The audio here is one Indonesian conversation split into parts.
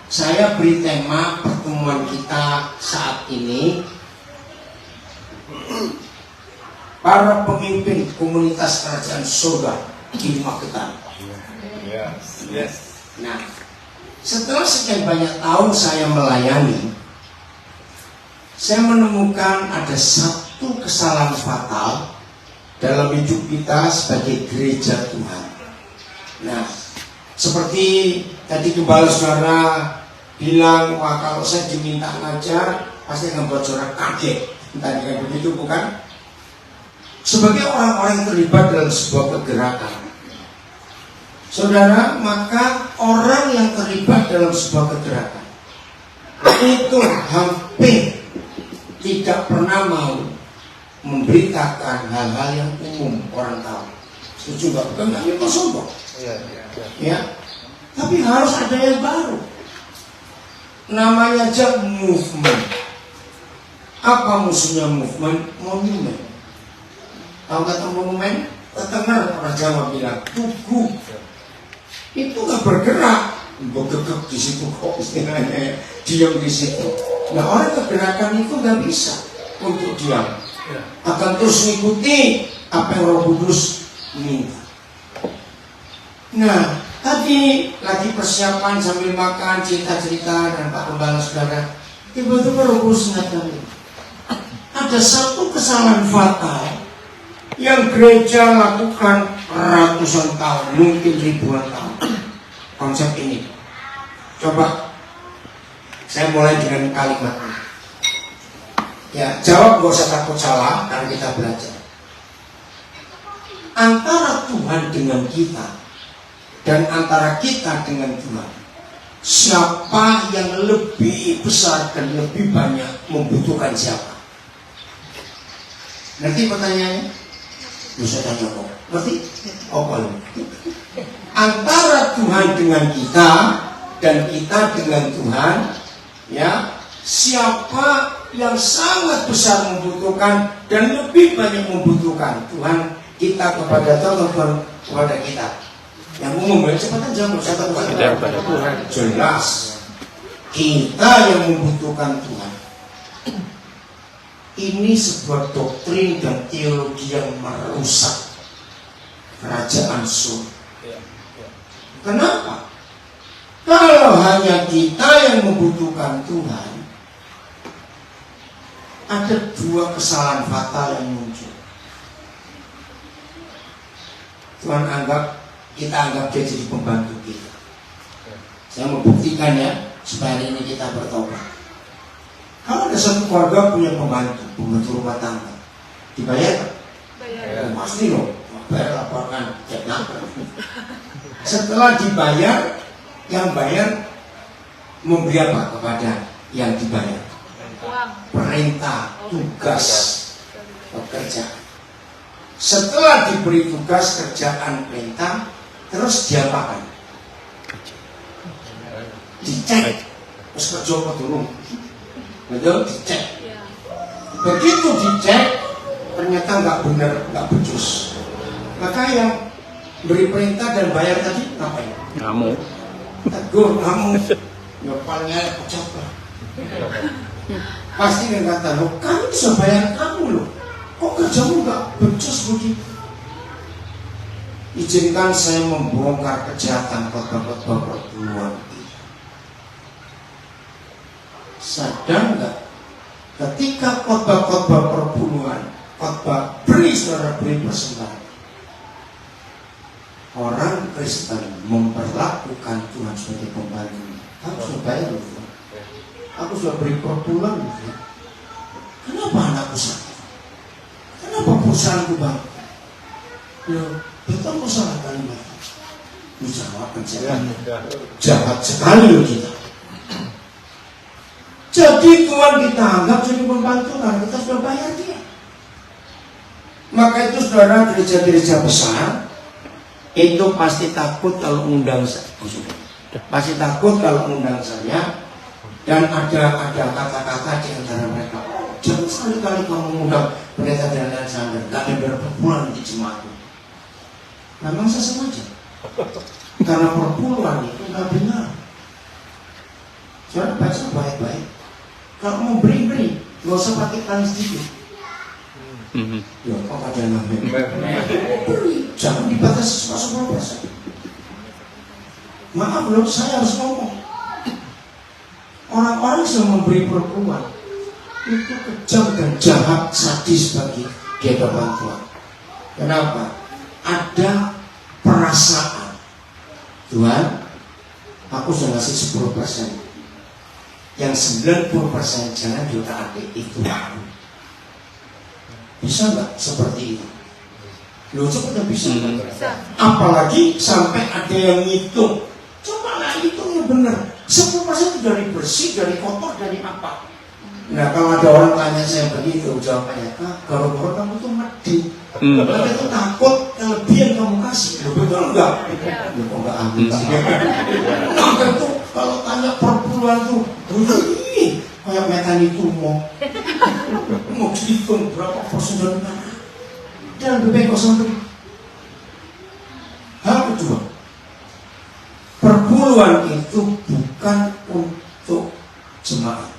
saya beri tema pertemuan kita saat ini, para pemimpin komunitas kerajaan surga di Magetan. Nah, setelah sekian banyak tahun saya melayani, saya menemukan ada satu kesalahan fatal dalam hidup kita sebagai gereja Tuhan. Nah, seperti tadi gembala saudara bilang, wah kalau saya diminta ngajar pasti akan buat saudara kaget. Tadi kan begitu bukan? Sebagai orang-orang yang terlibat dalam sebuah kegerakan, saudara, maka orang yang terlibat dalam sebuah kegerakan itu hampir tidak pernah mau memberitakan hal-hal yang umum orang tahu. Setuju nggak? Bukan nggak itu sombong. Ya, tapi harus ada yang baru. Namanya aja movement. Apa musuhnya movement? Monumen. Tahu kata monumen? Terdengar orang Jawa bilang tugu. Itu nggak bergerak, bergerak di situ kok istilahnya, diam di situ. Nah, orang kegerakan itu nggak bisa untuk diam, akan terus mengikuti apa yang Roh Kudus minta. Nah, tadi lagi persiapan sambil makan, cerita-cerita dan Pak Gembala saudara, tiba-tiba Roh Kudus mengatakan, ada satu kesalahan fatal yang gereja lakukan ratusan tahun, mungkin ribuan tahun. Konsep ini, coba saya mulai dengan kalimat ini. Ya, jawab, gak usah takut salah karena kita belajar. Antara Tuhan dengan kita dan antara kita dengan Tuhan, siapa yang lebih besar dan lebih banyak membutuhkan siapa? Ngerti pertanyaannya? Bisa tanya kok. Ngerti? Oh, kalau antara Tuhan dengan kita dan kita dengan Tuhan, ya, siapa yang sangat besar membutuhkan dan lebih banyak membutuhkan? Tuhan kita kepada Tuhan kepada kita. Yang umum ya, cepetan jawab, saya takut kepada Tuhan. Jelas kita yang membutuhkan Tuhan. Ini sebuah doktrin dan teologi yang merusak kerajaan surga. Kenapa? Kalau hanya kita yang membutuhkan Tuhan, ada dua kesalahan fatal yang muncul. Tuhan kita anggap dia jadi pembantu kita. Saya membuktikan ya, supaya hari ini kita bertobat. Kalau ada satu keluarga punya pembantu rumah tangga, dibayar? Bayar. Pasti loh, bayar laporan cek nafkah. Setelah dibayar, yang bayar memberi apa kepada yang dibayar? Perintah, tugas, pekerjaan. Setelah diberi tugas kerjaan perintah, terus diapakan? Dicek, terus kerja apa dulu? Betul, dicek. Begitu dicek, ternyata nggak benar, nggak becus. Maka yang beri perintah dan bayar tadi ngapain? Kamu. Tegur kamu. Ya palingnya pecoba. Pasti dia kata, loh kami bisa bayar kamu loh. Kok kerjamu nggak becus begitu? Izinkan saya membongkar kejahatan khotbah-khotbah perburuan. Sadar nggak? Ketika khotbah-khotbah perburuan, khotbah beri persembahan, orang Kristen memperlakukan Tuhan sebagai pembantu. Aku sudah bayar loh, aku sudah beri per bulan loh. Kenapa anakku sakit? Kenapa perusahaanku bangkrut? Loh, betul masalah kalimat. Dijawabkan jahat sekali loh kita. Jadi Tuhan kita anggap jadi pembantu karena kita sudah bayar dia. Maka itu saudara, gereja-gereja besar itu pasti takut kalau undang saya. Pasti takut kalau undang saya. Dan ada kata-kata di antara mereka, jangan sekali-kali kamu mengundang pendeta dan Alexander, gak ada perpuluhan di jemaatku. Memang saya sengaja, karena perpuluhan itu gak benar. aja baik-baik. Kalau mau beri, nggak usah pakai tangis sedikit. Ya, kok ada namanya? Beri, jangan dibatasi 10%. Maaf loh, saya harus ngomong. Orang-orang yang memberi perempuan itu kejam dan jahat, sadis bagi di hadapan Tuhan. Kenapa? Ada perasaan. Tuhan, aku sudah ngasih 10%. Yang 90% jangan ditaati, itu aku. Bisa nggak seperti itu? Loh, coba bisa. Apalagi sampai ada yang ngitung. Coba lah hitungnya benar. 10% itu dari bersih, dari kotor, dari apa? Nah, kalau ada orang tanya saya begitu, jawabannya, gara-gara kamu tuh medit. Kamu itu takut kelebihan kamu kasih. Betul enggak? Ya kok enggak ambil. Nah, itu kalau tanya perpuluhan tuh, kayak metani tumor. Mau dihitung berapa persen dari mana? Dan lebih baik kosong. Hal kedua, perpuluhan itu bukan untuk jemaat,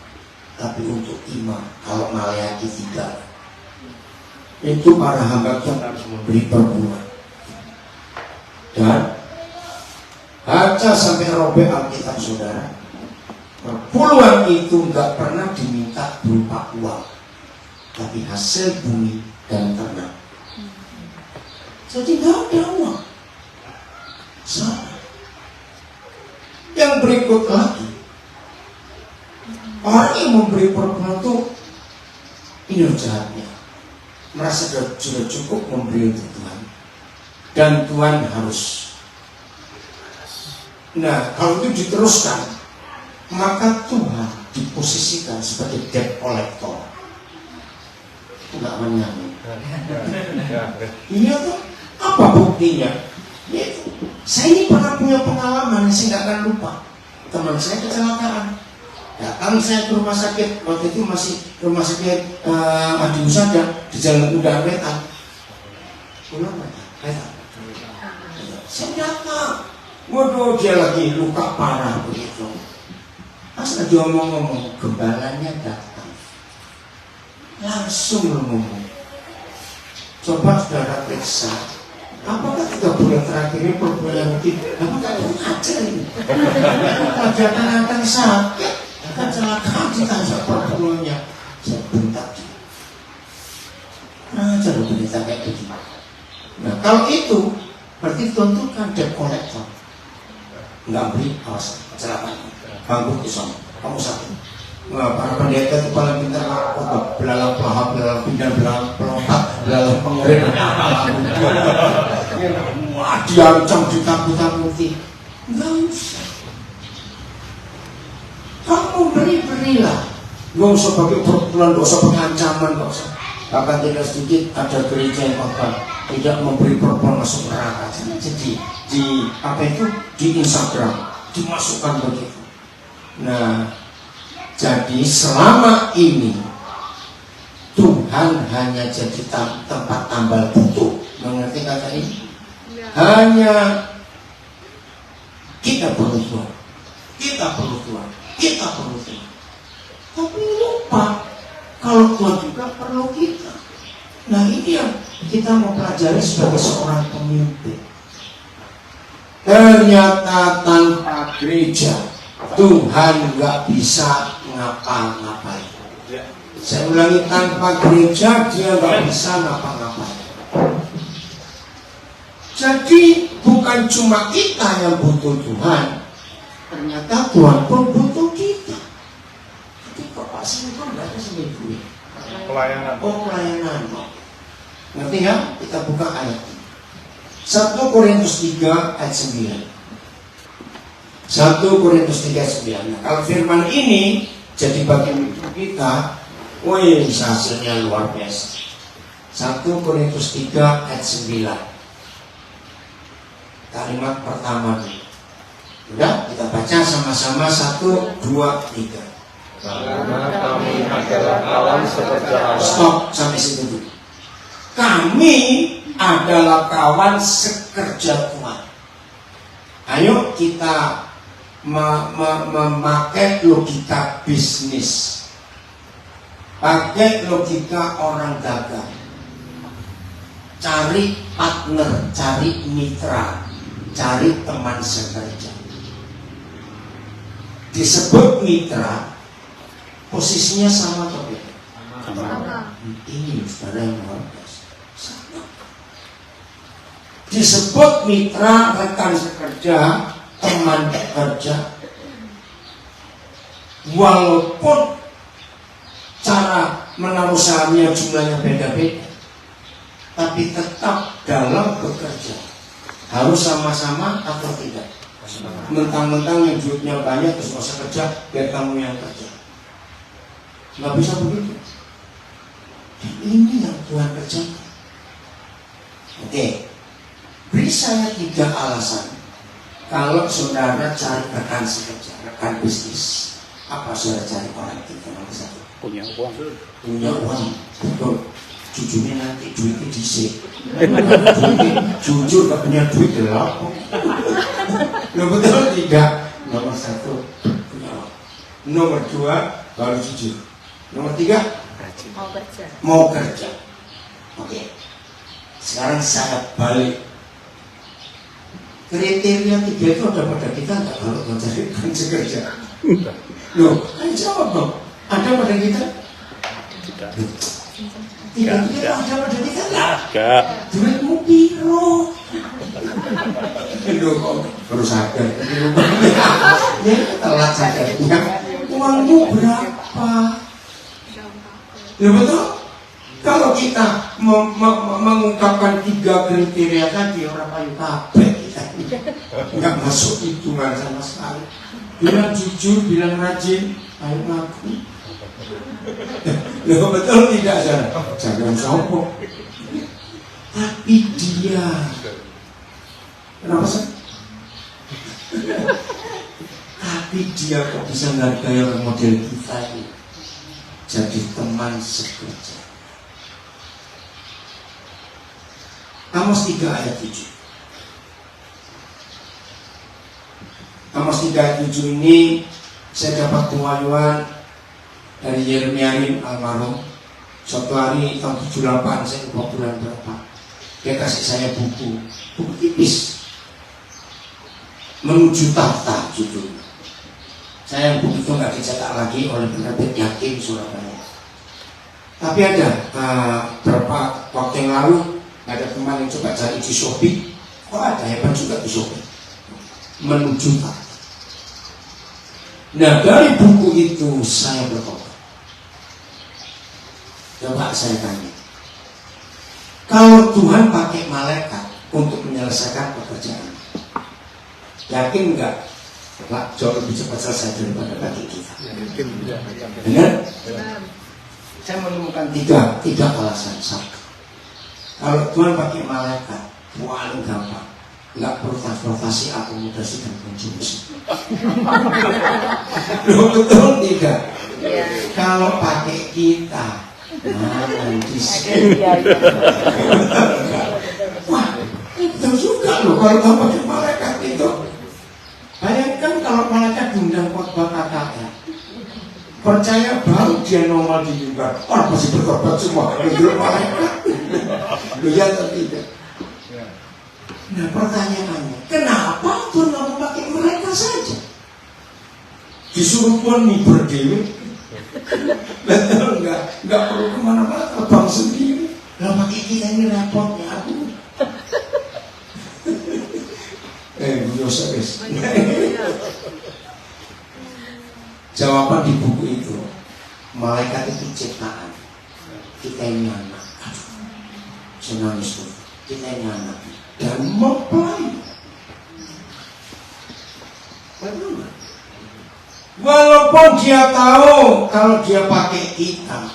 tapi untuk imam. Kalau Maleakhi 3, itu para hamba Tuhan harus memberi perpuluhan. Dan baca sampai robek Alkitab saudara, perpuluhan itu nggak pernah diminta berupa uang, tapi hasil bumi dan ternak. Jadi nggak ada uang. Salah. Yang berikut lagi, orang yang memberi perpuluhan itu ini jahatnya, merasa sudah cukup memberi untuk Tuhan, dan Tuhan harus. Nah, kalau itu diteruskan, maka Tuhan diposisikan sebagai debt collector. Enggak menyangka. Iya tuh, apa buktinya? Yaitu, saya ini pernah punya pengalaman yang saya nggak akan lupa. Teman saya kecelakaan, datang saya ke rumah sakit. Waktu itu masih rumah sakit Adi Husada di Jalan Undang Wetan. Pulang Wetan. Saya datang, waduh dia lagi luka parah begitu. Pas lagi ngomong-ngomong, gembalanya datang, langsung ngomong, coba saudara periksa, apakah 3 bulan terakhir ini perbulan kita, apakah itu ajar ini? Kelihatan akan sakit, kecelakaan ditanya perbulannya, saya bentak dia. Ajar loh berita kayak begini. Nah kalau itu, berarti tentukan debt collector. Enggak beri, awas, kecelakaan. Bangkrut di sana, kamu sakit. Nah, para pendeta itu paling pintar apa? Belalang pelahap, belalang pindah, belalang pelompat, belalang pengerim. Wah, diancam, ditakut-takuti. Enggak usah. Kamu berilah. Enggak usah pakai perpuluhan, enggak usah pakai ancaman, enggak usah. Bahkan tidak sedikit ada gereja yang tidak memberi perpuluhan masuk neraka. Jadi di apa itu di Instagram dimasukkan begitu. Nah, jadi selama ini Tuhan hanya jadi tempat tambal butuh. Mengerti kata ini? Hanya kita perlu Tuhan, kita perlu Tuhan, kita perlu Tuhan. Tapi lupa kalau Tuhan juga perlu kita. Nah ini yang kita mau pelajari sebagai seorang pemimpin. Ternyata tanpa gereja Tuhan nggak bisa ngapa-ngapain. Saya ulangi, tanpa gereja dia nggak bisa ngapa-ngapain. Jadi bukan cuma kita yang butuh Tuhan, ternyata Tuhan pun butuh kita. Tapi kok Pak Simon nggak ada seminggu? Pelayanan. Oh pelayanan. Ngerti ya? Kita buka ayat 1 Korintus 3 ayat 9. 1 Korintus 3:9. Nah, kalau firman ini jadi bagian hidup kita, wih, hasilnya luar biasa. 1 Korintus 3 ayat 9. Kalimat pertama dulu. Udah, kita baca sama-sama 1, 2, 3. Karena kami adalah kawan sekerja Allah. Stop sampai situ dulu. Kami adalah kawan sekerja Tuhan. Ayo kita memakai logika bisnis, pakai logika orang dagang, cari partner, cari mitra, cari teman sekerja. Disebut mitra, posisinya sama atau beda? Sama. Ini saudara yang luar biasa. Sama. Disebut mitra, rekan sekerja, teman kerja, walaupun cara menaruh sahamnya jumlahnya beda-beda, tapi tetap dalam bekerja harus sama-sama atau tidak? Mentang-mentang yang duitnya banyak terus masa kerja biar kamu yang kerja, nggak bisa begitu. Dan ini yang Tuhan kerjakan. Oke, beri saya 3 alasan kalau saudara cari rekan sekerja, rekan bisnis. Apa saudara cari orang itu? Nomor 1, Punya uang. punya uang. Betul. Jujurnya nanti duitnya disik. Jujur gak punya duit gelap. Lo betul tidak? Nomor 1, punya uang. Nomor 2, baru jujur. Nomor 3, mau kerja. Oke. Sekarang saya balik. Kriteria 3 itu ada pada kita nggak kalau mencari rekan sekerja? Loh, ayo jawab dong. Ada pada kita? Tidak. Tidak ada pada kita lah. Enggak. Duitmu piro? Loh kok baru sadar? Ya telat sadarnya. Uangmu berapa? Ya betul. Kalau kita mengungkapkan 3 kriteria tadi, orang payu kabeh kita nggak masuk hitungan sama sekali. Bilang jujur, bilang rajin, ayo ngaku. Loh betul tidak sana? Jangan sombong. Tapi dia, kenapa sih? Tapi dia kok bisa menghargai orang model kita ini, jadi teman sekerja. Amos 3 ayat 7. Amos 3 ayat 7 ini saya dapat pewahyuan dari Yeremia almarhum. Suatu hari tahun 78, saya lupa bulan berapa, dia kasih saya buku tipis, Menuju Tahta judulnya. Saya buku itu nggak dicetak lagi oleh penerbit Yakin Surabaya. Tapi ada beberapa waktu yang lalu ada teman yang coba cari di Shopee, kok ada hebat juga di Shopee, Menuju Tahta. Nah dari buku itu saya bertobat. Coba saya tanya, kalau Tuhan pakai malaikat untuk menyelesaikan pekerjaan, yakin enggak Pak jauh lebih cepat selesai daripada bagi kita? Benar? Saya menemukan tiga alasan. Satu, kalau Tuhan pakai malaikat paling gampang, nggak perlu transportasi, akomodasi dan konsumsi. Loh betul tidak? Kalau pakai kita, nanti wah, itu juga loh kalau Tuhan pakai malaikat itu. Bayangkan kalau malaikat diundang khotbah KKR, percaya baru dia normal di mimbar, orang masih berkorban semua menurut malaikat. Loh ya atau tidak? Nah pertanyaannya, kenapa Tuhan nggak memakai mereka saja? Disuruh Tuhan mimbar dewi, betul nggak perlu kemana-mana, terbang sendiri. Lah pakai kita ini repotnya aku. Yosef. Jawaban di buku itu, malaikat itu ciptaan, kita ini anak. Senang itu, kita ini anak dan mempelai. Walaupun dia tahu kalau dia pakai kita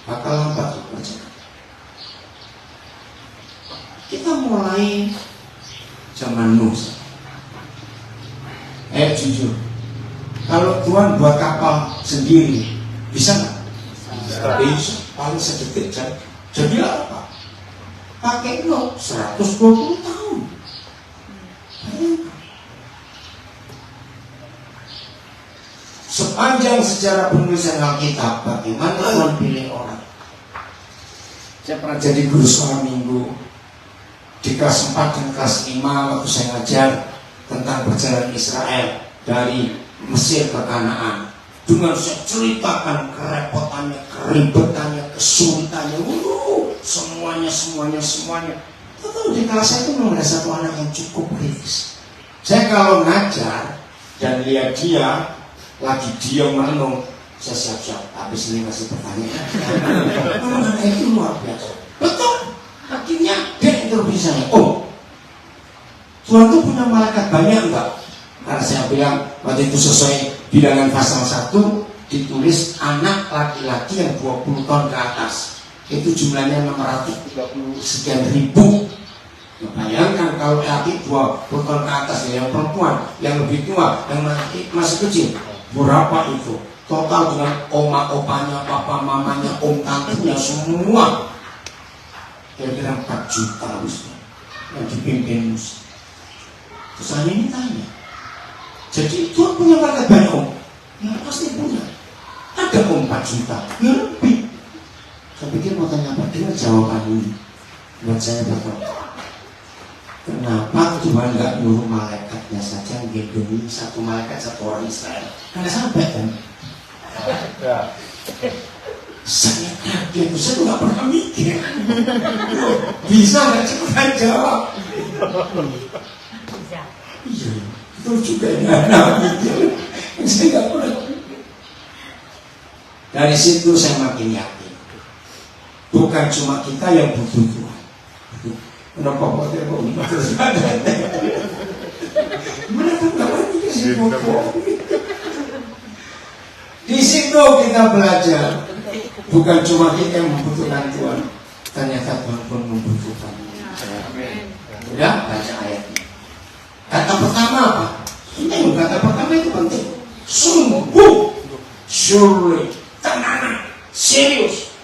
bakal lambat bekerja. Kita mulai zaman Nuh. Jujur, kalau Tuhan buat kapal sendiri, bisa nggak? Bisa. Paling sedetik jadi apa? Pakai Nuh 120 tahun. Sepanjang sejarah penulisan Alkitab, bagaimana Tuhan pilih orang. Saya pernah jadi guru sekolah minggu di kelas 4 dan kelas 5 waktu saya ngajar tentang perjalanan Israel dari Mesir ke Kanaan. Dengan saya ceritakan kerepotannya, keribetannya, kesulitannya, semuanya. Tentu di kelas saya itu memang ada satu anak yang cukup kritis. Saya kalau ngajar dan lihat dia lagi diam merenung, saya siap-siap habis ini masih pertanyaan. Anak itu luar biasa. Betul. Akhirnya dia interview saya. Oh, Tuhan itu punya malaikat banyak enggak? Karena saya bilang waktu itu sesuai bilangan pasal 1 ditulis anak laki-laki yang 20 tahun ke atas. Itu jumlahnya 630 sekian ribu. Nah, bayangkan kalau laki 20 tahun ke atas yang perempuan, yang lebih tua, yang masih kecil, berapa itu? Total dengan oma opanya, papa mamanya, om tantenya semua kira-kira 4 juta harusnya yang dipimpin Musa. Terus saya ini tanya, jadi Tuhan punya malaikat banyak om? Ya pasti punya. Ada om 4 juta, ya lebih. Saya pikir mau tanya apa? Dengar jawaban ini. Buat saya berkata, kenapa Tuhan nggak nyuruh malaikatnya saja ngendongi satu malaikat satu orang Israel? Karena sampai kan? Ya. Saya kaget, saya tuh nggak pernah mikir. Bisa nggak cepetan jawab? Iya, itu juga nggak mikir. Saya nggak pernah. Dari situ saya makin yakin, bukan cuma kita yang butuh Tuhan. Kenapa kok dia mau terus ada? Mereka nggak lagi ke situ. Di situ kita belajar, bukan cuma kita yang membutuhkan Tuhan, ternyata Tuhan pun membutuhkan. Udah baca ayatnya. Kata pertama apa? Ini kata pertama itu penting. Sungguh, surely, tenanan, serius.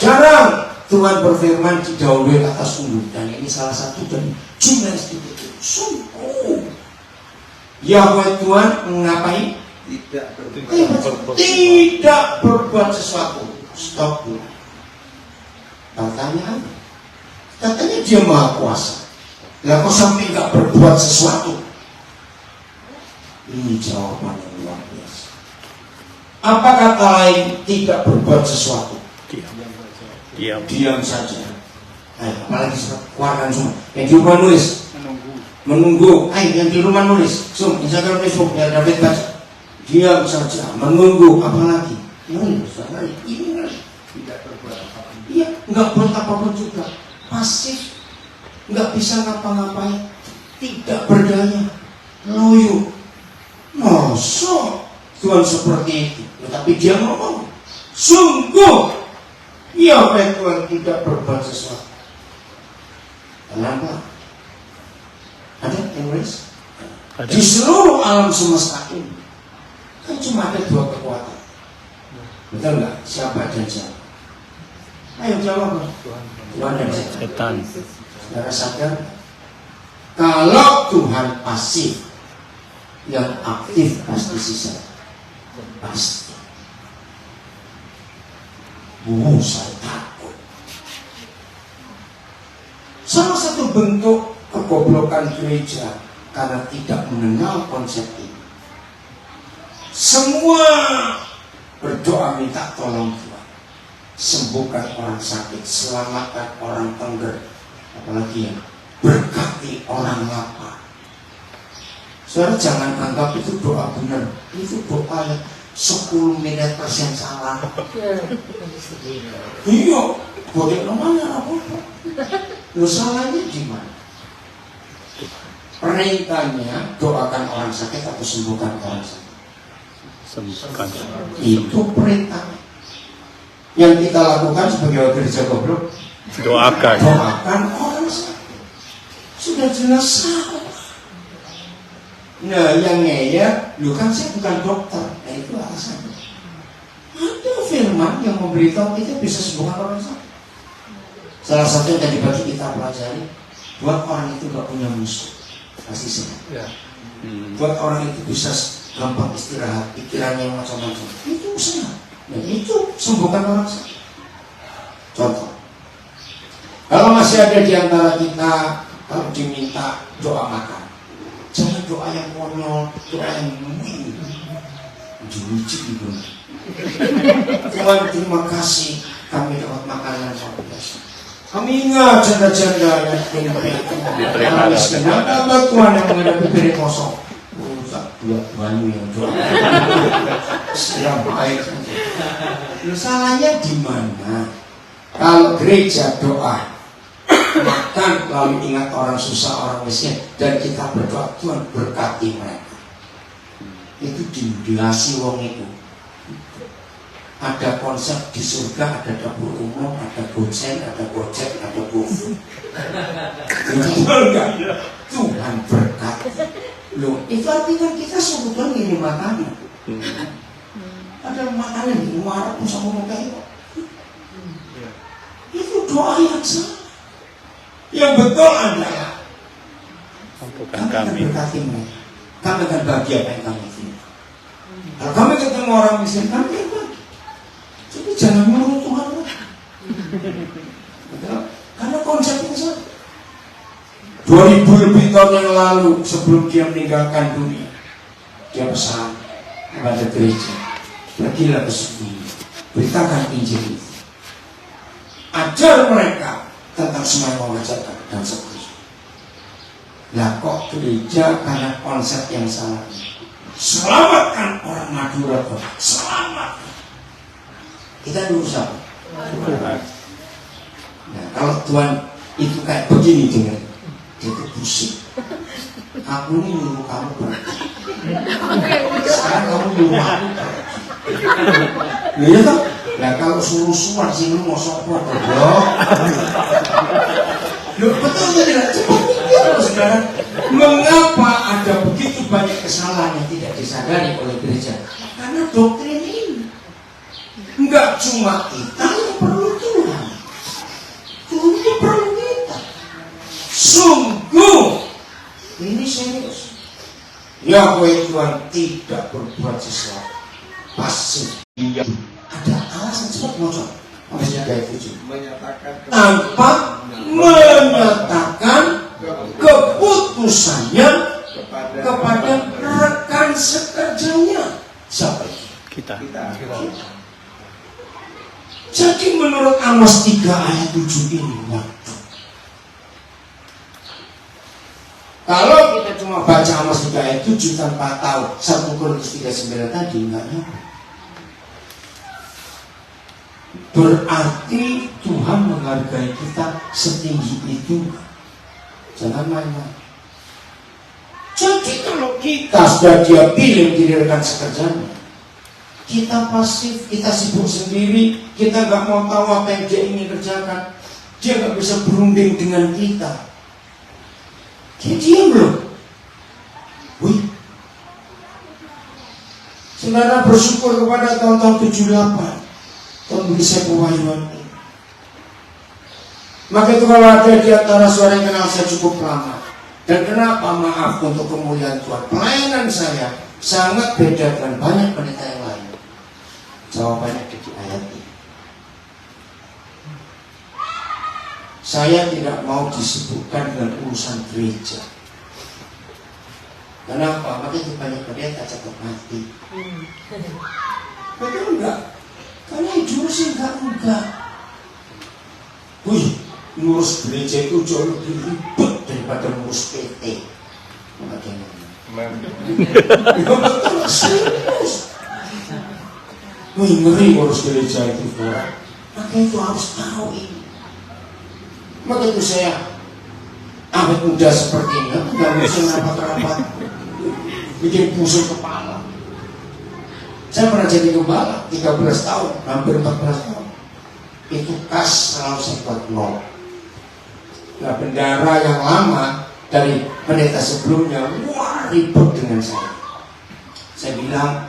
Jarang Tuhan berfirman didahului kata sungguh, dan ini salah satu dari jumlah sedikit itu. Sungguh. Yahweh Tuhan mengapain? Tidak berbuat sesuatu. Stop dulu. Pertanyaan, katanya dia maha kuasa. Lah kok sampai nggak berbuat sesuatu? Ini jawaban yang luar biasa. Apa kata lain tidak berbuat sesuatu? Diam saja. Apalagi keluarkan semua. Yang di rumah nulis. Menunggu. Yang di rumah nulis. Instagram, Facebook, biar David baca. Diam saja, menunggu, apalagi ini tidak berbuat apa-apa. Iya, nggak buat apapun juga, pasif, nggak bisa ngapa-ngapain, tidak berdaya, loyo. Masa Tuhan seperti itu? Tetapi dia ngomong, sungguh, ya Tuhan tidak berbuat sesuatu. Kenapa? Ada yang nulis? Di seluruh alam semesta ini kan cuma ada dua kekuatan. Betul nggak? Siapa dan siapa? Ayo jawab. Tuhan dan setan. Saudara sadar? Kalau Tuhan pasif, yang aktif pasti sisa. Pasti. Saya takut. Salah satu bentuk kegoblokan gereja karena tidak mengenal konsep ini. Semua berdoa minta tolong Tuhan, sembuhkan orang sakit, selamatkan orang tengger, apalagi ya, berkati orang lapar. Saudara jangan anggap itu doa benar, itu doa yang 10 miliar persen salah. Iya, boleh namanya apa? Lu salahnya gimana? Perintahnya doakan orang sakit atau sembuhkan orang sakit. Sembuhkan. Itu perintah yang kita lakukan sebagai gereja goblok. Doakan orang sakit. Sudah jelas salah. Nah yang ngeyel, lu kan saya bukan dokter. Nah itu alasannya. Ada firman yang memberitahu kita bisa sembuhkan orang sakit. Salah satu yang tadi pagi kita pelajari, buat orang itu gak punya musuh, pasti sehat. Buat orang itu bisa gampang istirahat, pikirannya yang macam-macam. Itu usaha. Dan itu sembuhkan orang sakit. Contoh, kalau masih ada di antara kita, kalau diminta doa makan, jangan doa yang konyol, doa yang mungkin lucu gitu. Tuhan terima kasih kami dapat makanan yang biasa. Kami ingat janda-janda yang orang miskin. Ada Tuhan yang menghadapi piring kosong. Rusak dua banyu yang doa. Siap baik saja. Lu salahnya di mana? Kalau gereja doa, makan lalu ingat orang susah, orang miskin, dan kita berdoa Tuhan berkati mereka. Itu dimulasi wong itu. Ada konsep di surga, ada dapur umum, ada goceng, ada gojek, ada GoFood. Betul enggak? Tuhan berkati. Loh, itu artinya kita sebetulnya ngirim makanan. Ada makanan di rumah pun sama mereka itu. Itu doa yang salah. Yang betul adalah kami berkati mereka. Kami akan bagi apa yang kami punya. Kalau kami ketemu orang miskin, kami akan bagi. Jadi jangan menurut Tuhan. Karena konsepnya salah. 2000 lebih tahun yang lalu sebelum dia meninggalkan dunia, dia pesan kepada gereja, pergilah ke sungai, beritakan Injil itu, ajar mereka tentang semua yang mengajarkan dan seterusnya. Lah kok gereja karena konsep yang salah, selamatkan orang Madura, selamat. Kita nurus apa? Nah, kalau Tuhan itu kayak begini dengan dia itu pusing. Aku ini nyuruh kamu pergi. Sekarang kamu nyuruh aku pergi. Ya toh? Nah kalau suruh-suruh sini mau sopor goblok. Loh betul tidak? Cepat pikir sekarang. Mengapa ada begitu banyak kesalahan yang tidak disadari oleh gereja? Karena doktrin ini. Enggak cuma kita yang perlu Tuhan. Tuhan itu perlu kita. Sungguh ini serius. Ya Tuhan tidak berbuat sesuatu pasif. Dia ada alasan cepat ngocok. Maksudnya kayak itu tanpa menyatakan keputusannya kepada rekan sekerjanya. Siapa itu? Kita. Jadi menurut Amos 3 ayat 7 ini waktu. Kalau kita cuma baca Amos 3 ayat 7 tanpa tahu 1 Korintus 3:9 tadi enggak nyampe. Berarti Tuhan menghargai kita setinggi itu. Jangan main-main. Jadi kalau kita sudah dia pilih menjadi rekan sekerjanya, kita pasif, kita sibuk sendiri, kita nggak mau tahu apa yang dia ingin kerjakan, dia nggak bisa berunding dengan kita. Dia diam loh. Wih, saudara bersyukur kepada tahun-tahun 78, tahun beri saya pewahyuan ini. Maka itu kalau ada di antara suara yang kenal saya cukup lama, dan kenapa maaf untuk kemuliaan Tuhan, pelayanan saya sangat beda dengan banyak pendeta yang lain. Jawabannya di ayat ini. Saya tidak mau disebutkan dengan urusan gereja. Kenapa? Makanya banyak pendeta cepat mati. Betul enggak? Karena hidup sih enggak. Wih, ngurus gereja itu jauh lebih ribet daripada ngurus PT. Makanya. Betul, serius. Wih, ngeri ngurus gereja itu. Maka itu harus tahu ini. Maka itu saya awet muda seperti ini, nggak ngurusin rapat-rapat, bikin pusing kepala. Saya pernah jadi gembala 13 tahun, hampir 14 tahun. Itu kas selalu saya buat nol. Nah, bendara yang lama dari pendeta sebelumnya, wah ribut dengan saya. Saya bilang,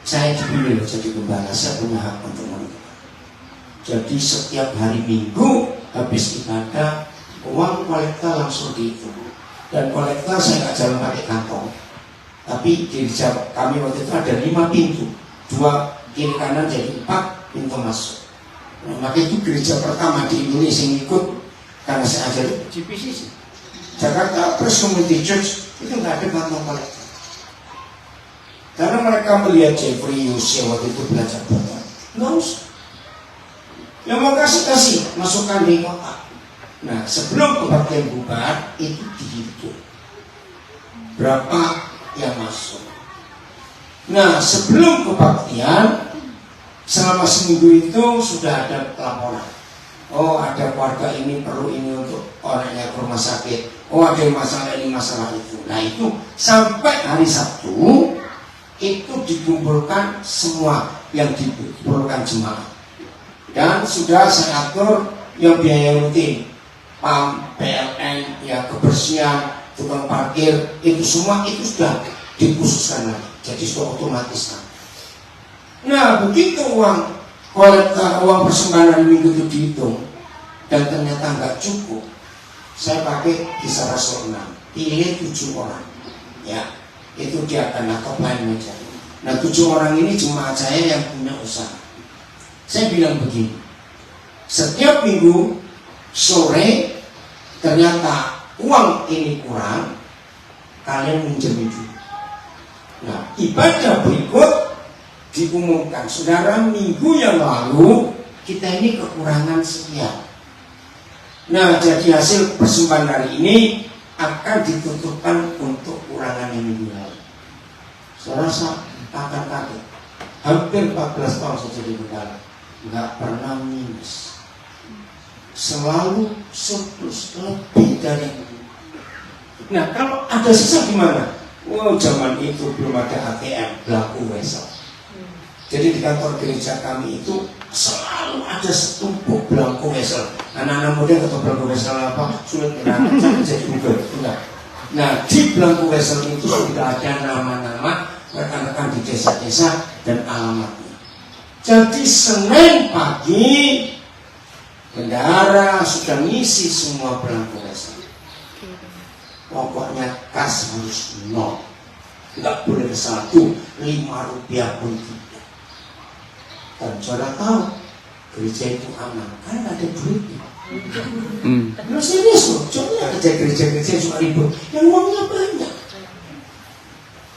saya dipilih jadi gembala, saya punya hak untuk menentukan. Jadi setiap hari Minggu habis ibadah, uang kolektor langsung dihitung. Dan kolektor saya nggak jalan pakai kantong. Tapi di gereja kami waktu itu ada 5 pintu, 2 kiri kanan jadi 4 pintu masuk. Nah, maka itu gereja pertama di Indonesia yang ikut, karena saya ajar di GPCC, Jakarta First Community Church, itu nggak ada kantong kolektor. Karena mereka melihat Jeffrey Yusya waktu itu belajar banget, nggak usah. Yang mau kasih masukkan di kotak. Nah, sebelum kebaktian bubar itu dihitung berapa yang masuk. Nah, sebelum kebaktian selama seminggu itu sudah ada laporan. Oh, ada keluarga ini perlu ini untuk orangnya ke rumah sakit. Oh, ada masalah ini, masalah itu. Nah, itu sampai hari Sabtu itu dikumpulkan semua yang diperlukan jemaah. Dan sudah saya atur yang biaya rutin, PAM, PLN, ya kebersihan, tukang parkir, itu semua itu sudah dikhususkan lagi. Jadi sudah otomatis kan. Nah, begitu uang persembahan hari Minggu itu dihitung dan ternyata nggak cukup, saya pakai kisah Rasul 6, pilih 7 orang, ya itu dia akan atau lain meja. Nah, 7 orang ini jemaat saya yang punya usaha. Saya bilang begini, setiap minggu sore ternyata uang ini kurang, kalian minjem itu. Nah, ibadah berikut diumumkan, saudara, minggu yang lalu kita ini kekurangan sekian. Nah, jadi hasil persembahan hari ini akan ditutupkan untuk kurangan yang minggu lalu. Saya rasa akan kaget. Hampir 14 tahun saya jadi bendara, nggak pernah minus, selalu surplus, lebih dari itu. Nah, kalau ada sisa gimana? Wow, zaman itu belum ada ATM, laku wesel. Jadi di kantor gereja kami itu selalu ada setumpuk belangko wesel. Anak-anak muda kata belangko wesel apa? Sulit menangkap jadi Google. Nah, di belangko wesel itu sudah ada nama-nama rekan-rekan di desa-desa dan alamatnya. Jadi Senin pagi bendara sudah ngisi semua belangko wesel. Pokoknya kas harus 0, nggak boleh 1, 5 rupiah pun tidak. Dan saudara tahu gereja itu aman karena ada duitnya. Nah, serius loh, coba kerja gereja-gereja yang suka ribut, yang uangnya banyak.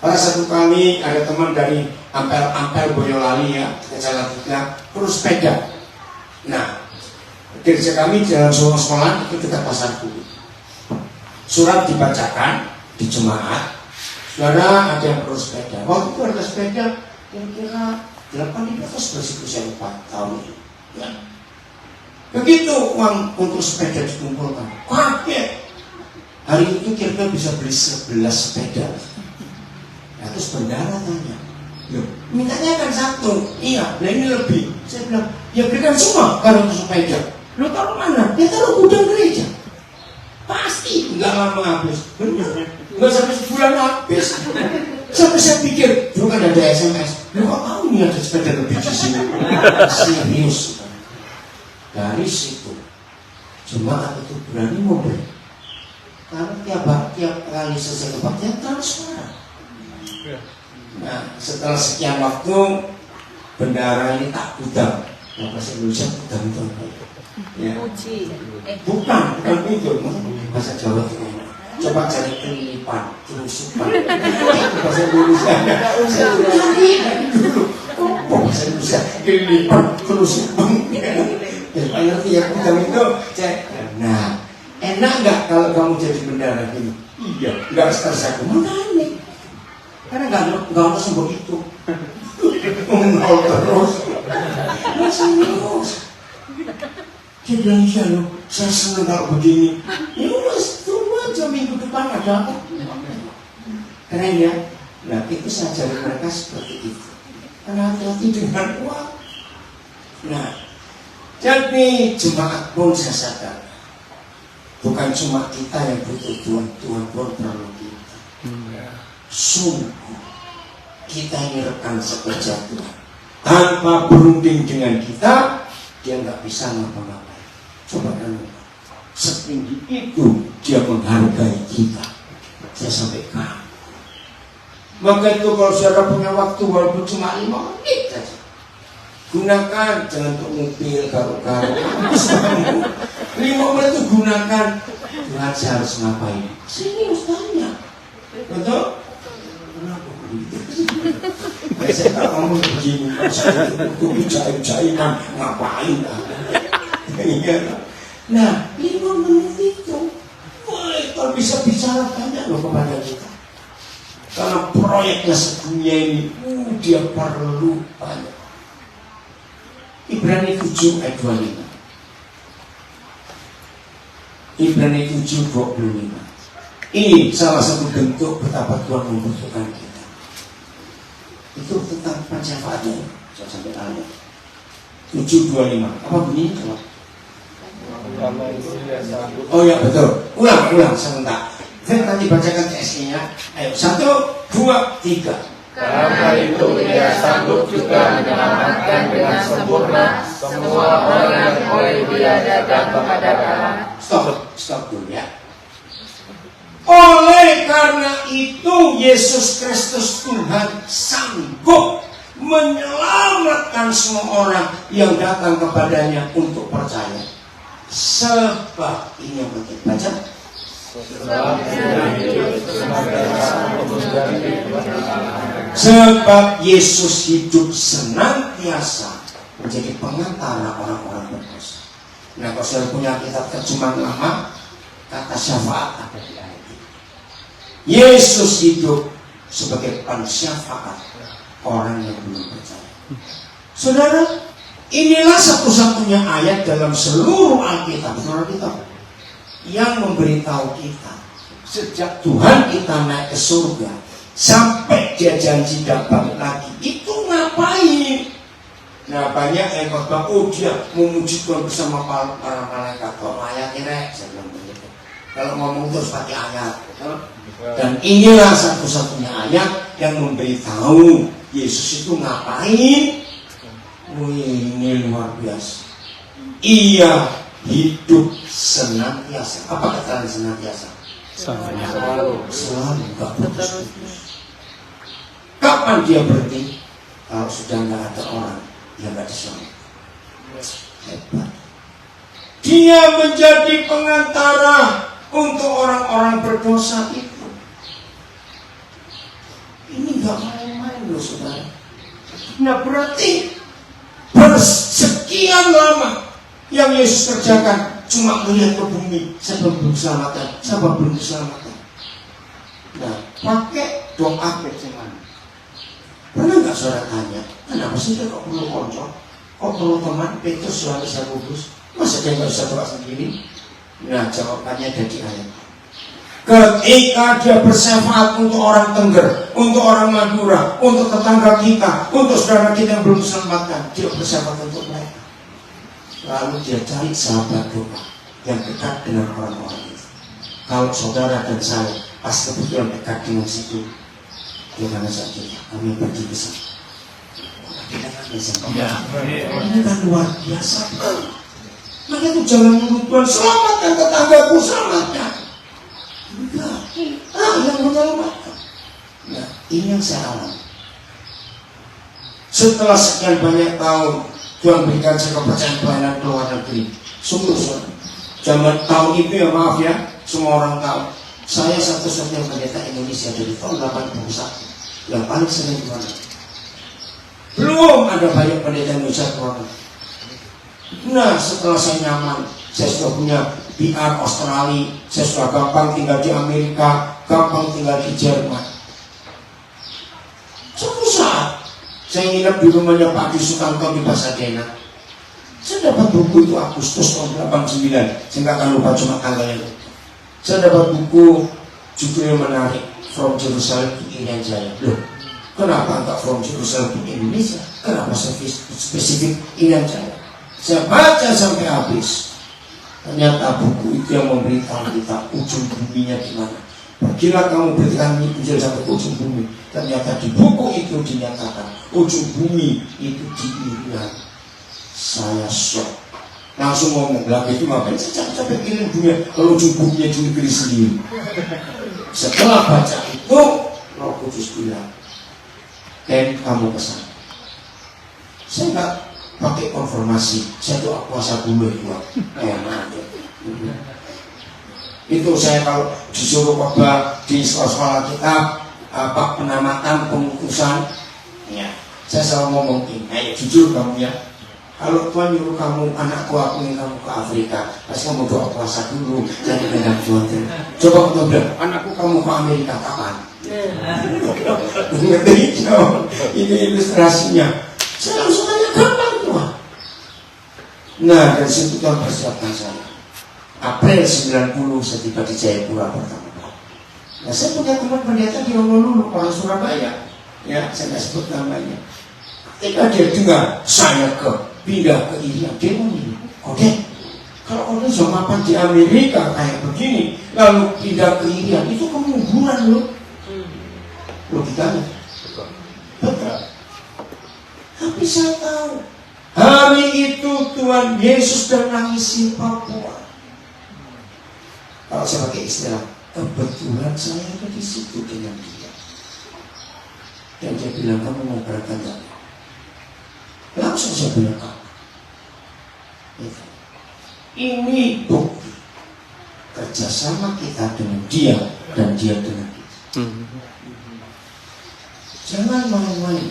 Pada satu kali ada teman dari Ampel Boyolali, ya, ke Jalan Tiga, terus sepeda. Nah, gereja kami Jalan Solo Sekolah itu dekat Pasar Bulu. Surat dibacakan di jemaat, saudara ada yang perlu sepeda. Waktu itu harga sepeda kira-kira 8.000 berusia 4 tahun ini. Ya. Begitu uang untuk sepeda dikumpulkan, kaget. Hari itu kira-kira bisa beli 11 sepeda. Nah, terus bendara tanya, loh, mintanya kan 1, iya, nah ini lebih. Saya bilang, ya berikan semua kalau untuk sepeda. Lo taruh mana? Ya taruh gudang gereja. Pasti nggak lama habis, benar, nggak sampai sebulan habis. Sampai saya pikir, dulu kan ada SMS, lu kok tahu nih ada sepeda lebih di sini? Serius. Dari situ, jemaat itu berani memberi, karena tiap kali selesai kebaktian transfer. Nah, setelah sekian waktu, bendara ini tak gudang. Nah, bahasa Indonesia gudang itu apa ya? Ya. Bukan itu, bahasa Jawa itu enak. Coba cari kelilipan, kerusupan. Bahasa Indonesia nggak usah cari dulu. Oh, bahasa Indonesia kelilipan, kerusupan. Ya, ngerti ya, gudang itu cek. Nah, enak nggak kalau kamu jadi bendara ini? Iya, nggak stres aku. Makanya, karena nggak harus begitu. Ngomong terus, masih terus. Dia bilang, iya loh, saya senang kalau begini. Ya mas, tunggu aja minggu depan ada apa? Keren ya? Nah, itu saya ajarin mereka seperti itu. Karena hati-hati dengan uang. Nah, jadi jemaat pun saya sadar, bukan cuma kita yang butuh Tuhan, Tuhan pun perlu kita. Sungguh, kita ini rekan sekerja Tuhan. Tanpa berunding dengan kita, dia nggak bisa ngapa-ngapain. Coba kamu, setinggi itu dia menghargai kita. Saya sampaikan, Maka itu kalau saudara punya waktu walaupun cuma 5 menit saja, gunakan, jangan untuk mobil karo-karo. 5 menit itu gunakan. Tuhan, saya harus ngapain? Sini harus tanya. Betul? Kenapa begitu? Saya tak ngomong begini, saya itu jahit-jahitan, ngapain? Nah, 5 menit itu, kalau bisa bicara banyak loh kepada kita. Karena proyeknya sedunia ini, dia perlu banyak. Ibrani 7 ayat 25. Ibrani 7:25. Ini salah satu bentuk betapa Tuhan membutuhkan kita. Itu tentang pencapaiannya. Saya sampai tanya. 7:25. Apa bunyinya coba? Oh ya betul. Ulang sebentar. Saya nanti bacakan TSI-nya. Ayo 1, 2, 3. Karena itu ia sanggup juga menyelamatkan dengan sempurna semua orang yang oleh dia datang kepada Allah. Stop dulu ya. Oleh karena itu Yesus Kristus Tuhan sanggup menyelamatkan semua orang yang datang kepadanya untuk percaya. Sebab ini yang penting, baca. Sebab Yesus hidup senantiasa menjadi pengantara orang-orang berdosa. Nah, kalau saya punya kitab terjemahan lama, kata syafaat ada di ayat ini. Yesus hidup sebagai pensyafaat orang yang belum percaya. Saudara, inilah satu-satunya ayat dalam seluruh Alkitab, yang memberitahu kita sejak Tuhan kita naik ke surga sampai dia janji datang lagi, itu ngapain? Nah, banyak yang khotbah, dia memuji Tuhan bersama para malaikat. Kalau ayat ini saya bilang begitu. Kalau ngomong terus pakai ayat, betul? Dan inilah satu-satunya ayat yang memberitahu Yesus itu ngapain. Wih, ini luar biasa. Ia hidup senantiasa. Apa kata senantiasa? Selalu, gak putus-putus. Kapan dia berhenti? Kalau sudah nggak ada orang yang nggak diselamatkan. Hebat. Dia menjadi pengantara untuk orang-orang berdosa itu. Ini nggak main-main loh, saudara. Nah, berarti bersekian lama yang Yesus kerjakan cuma melihat ke bumi, siapa belum diselamatkan. Nah, pakai doa Getsemani. Pernah nggak saudara tanya, kenapa sih dia kok perlu konco, kok perlu teman, Petrus, Yohanes, Yakobus, masa dia nggak bisa doa sendiri? Nah, jawabannya ada di ayat. Ketika dia bersyafaat untuk orang Tengger, untuk orang Madura, untuk tetangga kita, untuk saudara kita yang belum diselamatkan, dia bersyafaat untuk mereka. Lalu dia cari sahabat doa yang dekat dengan orang-orang itu. Kalau saudara dan saya pas kebetulan dekat dengan situ, gimana saja kami pergi ke sana. Ini kan luar biasa. Maka itu jangan menurut Tuhan, selamatkan tetanggaku, selamatkan. Enggak, yang menyelamatkan. Nah, ini yang saya alami. Setelah sekian banyak tahun Tuhan berikan saya kepercayaan pelayanan ke luar negeri. Sungguh, zaman tahun itu ya, maaf ya, semua orang tahu saya satu-satunya pendeta Indonesia dari tahun 81 yang paling sering di mana. Belum ada banyak pendeta Indonesia keluar. Nah, setelah saya nyaman, saya sudah punya PR Australia, saya sudah gampang tinggal di Amerika, gampang tinggal di Jerman. Suatu saat saya nginep di rumahnya Pak Di Sutanto di Pasadena. Saya dapat buku itu Agustus tahun 89. Saya nggak akan lupa cuma tanggalnya. Saya dapat buku judulnya menarik, From Jerusalem to Irian Jaya. Loh, kenapa enggak From Jerusalem to Indonesia? Kenapa spesifik Irian Jaya? Saya baca sampai habis. Ternyata buku itu yang memberitahu kita ujung buminya di mana. Pergilah kamu berikan Injil sampai ujung bumi. Ternyata di buku itu dinyatakan ujung bumi itu di Irian. Saya shock. Langsung ngomong, lagi itu ngapain? Saya capek pikirin dunia kalau ujung buminya di negeri sendiri. Setelah baca itu, Roh Kudus bilang, dan kamu kesana. Saya nggak pakai konfirmasi, saya doa puasa dulu itu. Itu saya kalau disuruh khotbah di sekolah kita penamatan pengukusan, ya saya selalu ngomong ini, ayo jujur kamu ya. Kalau Tuhan nyuruh kamu, anakku aku ingin kamu ke Afrika, pasti kamu doa puasa dulu, jangan pegang Tuhan. Coba kamu bilang, anakku kamu ke Amerika kapan? Ini ilustrasinya. Saya langsung tanya kapan Tuhan? Nah dari situ Tuhan persiapkan saya. April 90 saya tiba di Jayapura pertama kali. Nah saya punya teman pendeta di Honolulu, orang Surabaya. Ya saya nggak sebut namanya. Ketika dia dengar saya pindah ke Irian, dia ngomong, oke, kalau orang sudah mapan di Amerika kayak begini, lalu pindah ke Irian, itu kemunduran loh. Logikanya betul. Tapi saya tahu hari itu Tuhan Yesus dan nangisi Papua. Kalau saya pakai istilah, kebetulan saya ada di situ dengan dia. Dan dia bilang, kamu mau berangkat enggak? Langsung saya bilang, ini bukti kerjasama kita dengan dia dan dia dengan kita. Jangan main-main.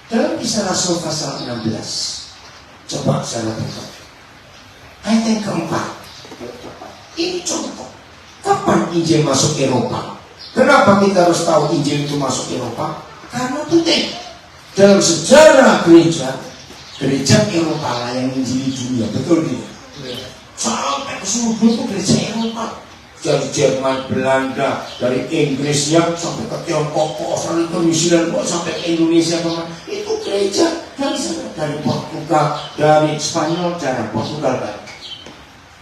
Dalam Kisah Rasul pasal 16, coba saya lakukan ayat yang keempat. Ini contoh kapan Injil masuk Eropa. Kenapa kita harus tahu Injil itu masuk Eropa? Karena penting. Dalam sejarah gereja Eropa lah yang menjadi dunia, betul tidak? Sampai ke seluruh itu gereja Eropa, dari Jerman, Belanda, dari Inggris ya sampai ke Tiongkok, Australia, ke New Zealand, sampai ke Indonesia, itu gereja dari sana, dari Portugal, dari Spanyol, dari Portugal,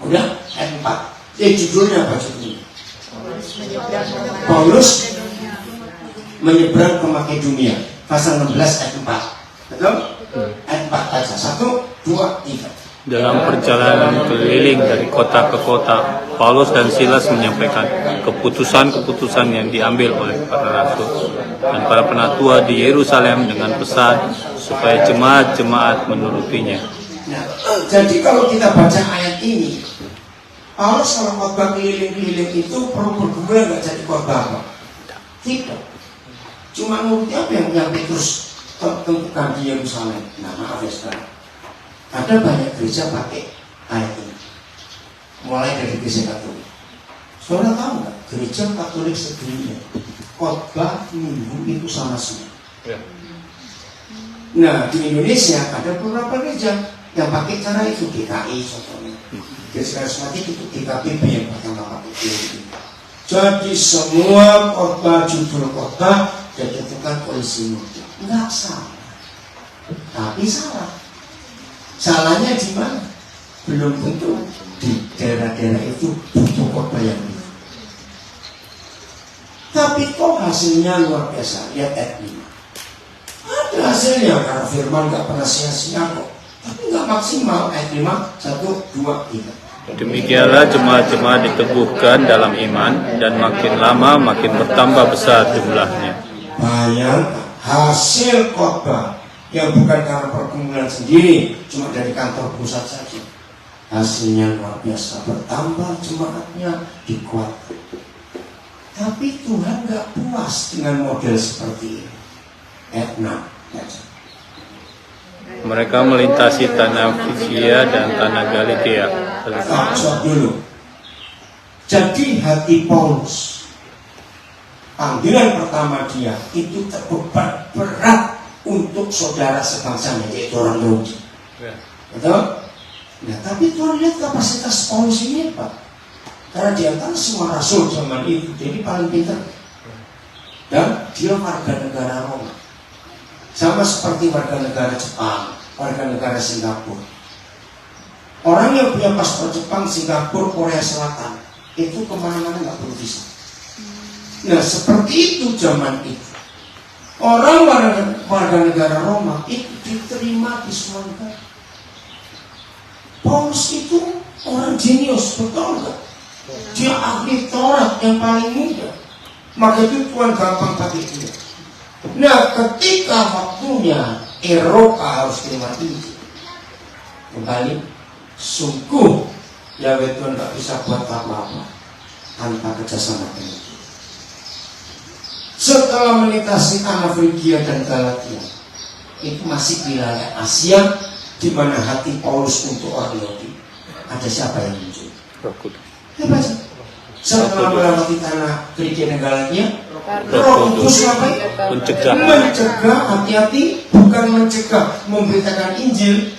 udah ayat 4. Judulnya apa judulnya? Paulus menyeberang ke Makedonia. Pasal 16 ayat 4. Betul? Ayat 4 baca. 1, 2, 3. Dalam perjalanan keliling dari kota ke kota, Paulus dan Silas menyampaikan keputusan-keputusan yang diambil oleh para rasul dan para penatua di Yerusalem dengan pesan supaya jemaat-jemaat menurutinya. Nah, jadi kalau kita baca ayat ini, Paulus kalau khotbah keliling-keliling itu perlu berguna nggak jadi khotbah apa? Tidak. Cuma nuruti apa yang Petrus tentukan di Yerusalem. Nah maaf ya sekarang, ada banyak gereja pakai ayat ini. Mulai dari gereja Katolik. Saudara tahu nggak? Gereja Katolik sedunia khotbah minggu itu sama semua. Nah di Indonesia ada beberapa gereja yang pakai cara itu, GKI contohnya. Gereja Karismatik itu GKPB yang pertama pakai itu. Jadi semua khotbah, judul khotbah ditentukan oleh sinode. Enggak salah, tapi salah. Salahnya di mana? Belum tentu di daerah-daerah itu butuh khotbah yang itu. Tapi kok hasilnya luar biasa. Lihat ayat 5. Ada hasilnya karena firman nggak pernah sia-sia kok. Tapi nggak maksimal. Ayat 5, 1, 2, 3. Demikianlah jemaat-jemaat diteguhkan dalam iman dan makin lama makin bertambah besar jumlahnya. Bayangkan hasil khotbah yang bukan karena perkumpulan sendiri, cuma dari kantor pusat saja. Hasilnya luar biasa, bertambah jemaatnya, dikuatkan. Tapi Tuhan gak puas dengan model seperti ini. Ayat 6. Mereka melintasi tanah Frisia dan tanah Galatia. Jawab dulu. Jadi hati Paulus, panggilan pertama dia itu terbeban berat untuk saudara sebangsanya, yaitu orang Yahudi. Betul? Nah, tapi Tuhan lihat kapasitas Paulus ini apa? Karena di antara semua rasul zaman itu, jadi paling pintar. Dan dia warga negara Roma. Sama seperti warga negara Jepang, warga negara Singapura. Orang yang punya paspor Jepang, Singapura, Korea Selatan, itu kemana-mana nggak perlu visa. Nah seperti itu zaman itu. Orang warga negara Roma itu diterima di semua negara. Paulus itu orang jenius, betul nggak? Dia ahli Taurat yang paling muda. Maka itu Tuhan gampang pakai dia. Nah, ketika waktunya Eropa harus terima Injil, kembali, sungguh Yahweh Tuhan tak bisa buat apa-apa tanpa kerjasama dengan dia. Setelah melintasi tanah Frigia dan Galatia, itu masih wilayah Asia, di mana hati Paulus untuk orang Yahudi. Ada siapa yang muncul? Roh Kudus. Ya baca. Setelah melewati tanah Frigia dan Galatia, Roh Kudus ngapain? Mencegah, hati-hati, bukan mencegah memberitakan Injil,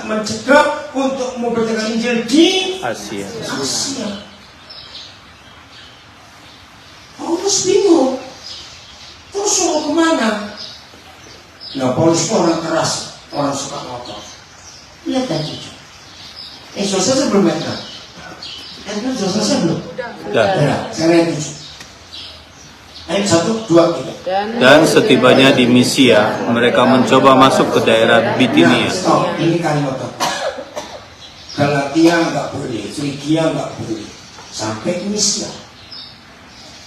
mencegah untuk memberitakan Injil di Asia. Paulus bingung, terus suruh kemana? Nah, Paulus itu orang keras, orang suka ngotot. Lihat tadi, selesai belum ya? Selesai belum? Dan, Saya lihat 7. Ayat 1, 2, 3. dan setibanya di Misia, mereka mencoba masuk ke daerah Bitinia. Nah, stop. Ini kalimat apa? Galatia nggak boleh, Frigia nggak boleh, sampai ke Misia.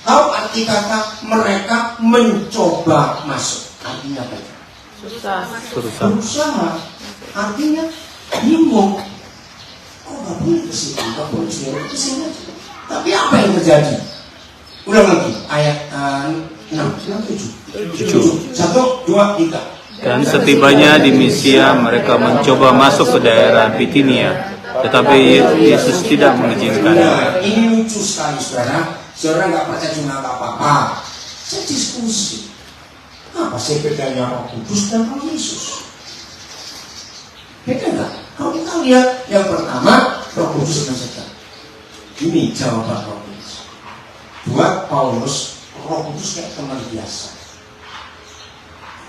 Tahu arti kata mereka mencoba masuk? Artinya apa? Berusaha. Artinya bingung. Kok nggak boleh ke sini? Nggak boleh ke sini. Tapi apa yang terjadi? Ulang lagi ayat 6, 7. 1, 2, 3. Dan setibanya di Misia, mereka mencoba masuk ke daerah Bitinia, tetapi Yesus tidak mengizinkannya. Nah, ini lucu sekali, saudara. Saudara nggak percaya cuma nggak apa-apa. Saya diskusi. Apa sih bedanya Roh Kudus dan Roh Yesus? Beda nggak? Kalau kita lihat yang pertama, Roh Kudus mencegah. Ini jawaban Roh Kudus. Buat Paulus, Roh Kudus kayak teman biasa.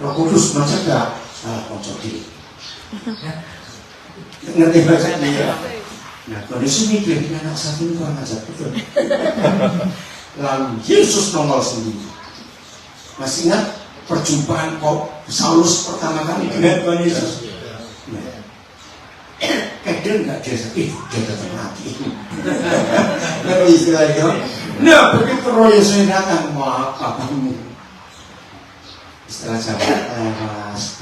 Roh Kudus mencegah, salah kocok diri. Ngerti bahasanya? Nah, kondisi mikir, ini anak satu itu kurang ajar, betul. Lalu Yesus nongol sendiri. Masih ingat perjumpaan Saulus pertama kali dengan Tuhan Yesus? Dia nggak dia datang mati. Ngerti istilahnya? Nah, begitu Roh Yesus datang, mau apa kamu? Istilah jawab, lewas.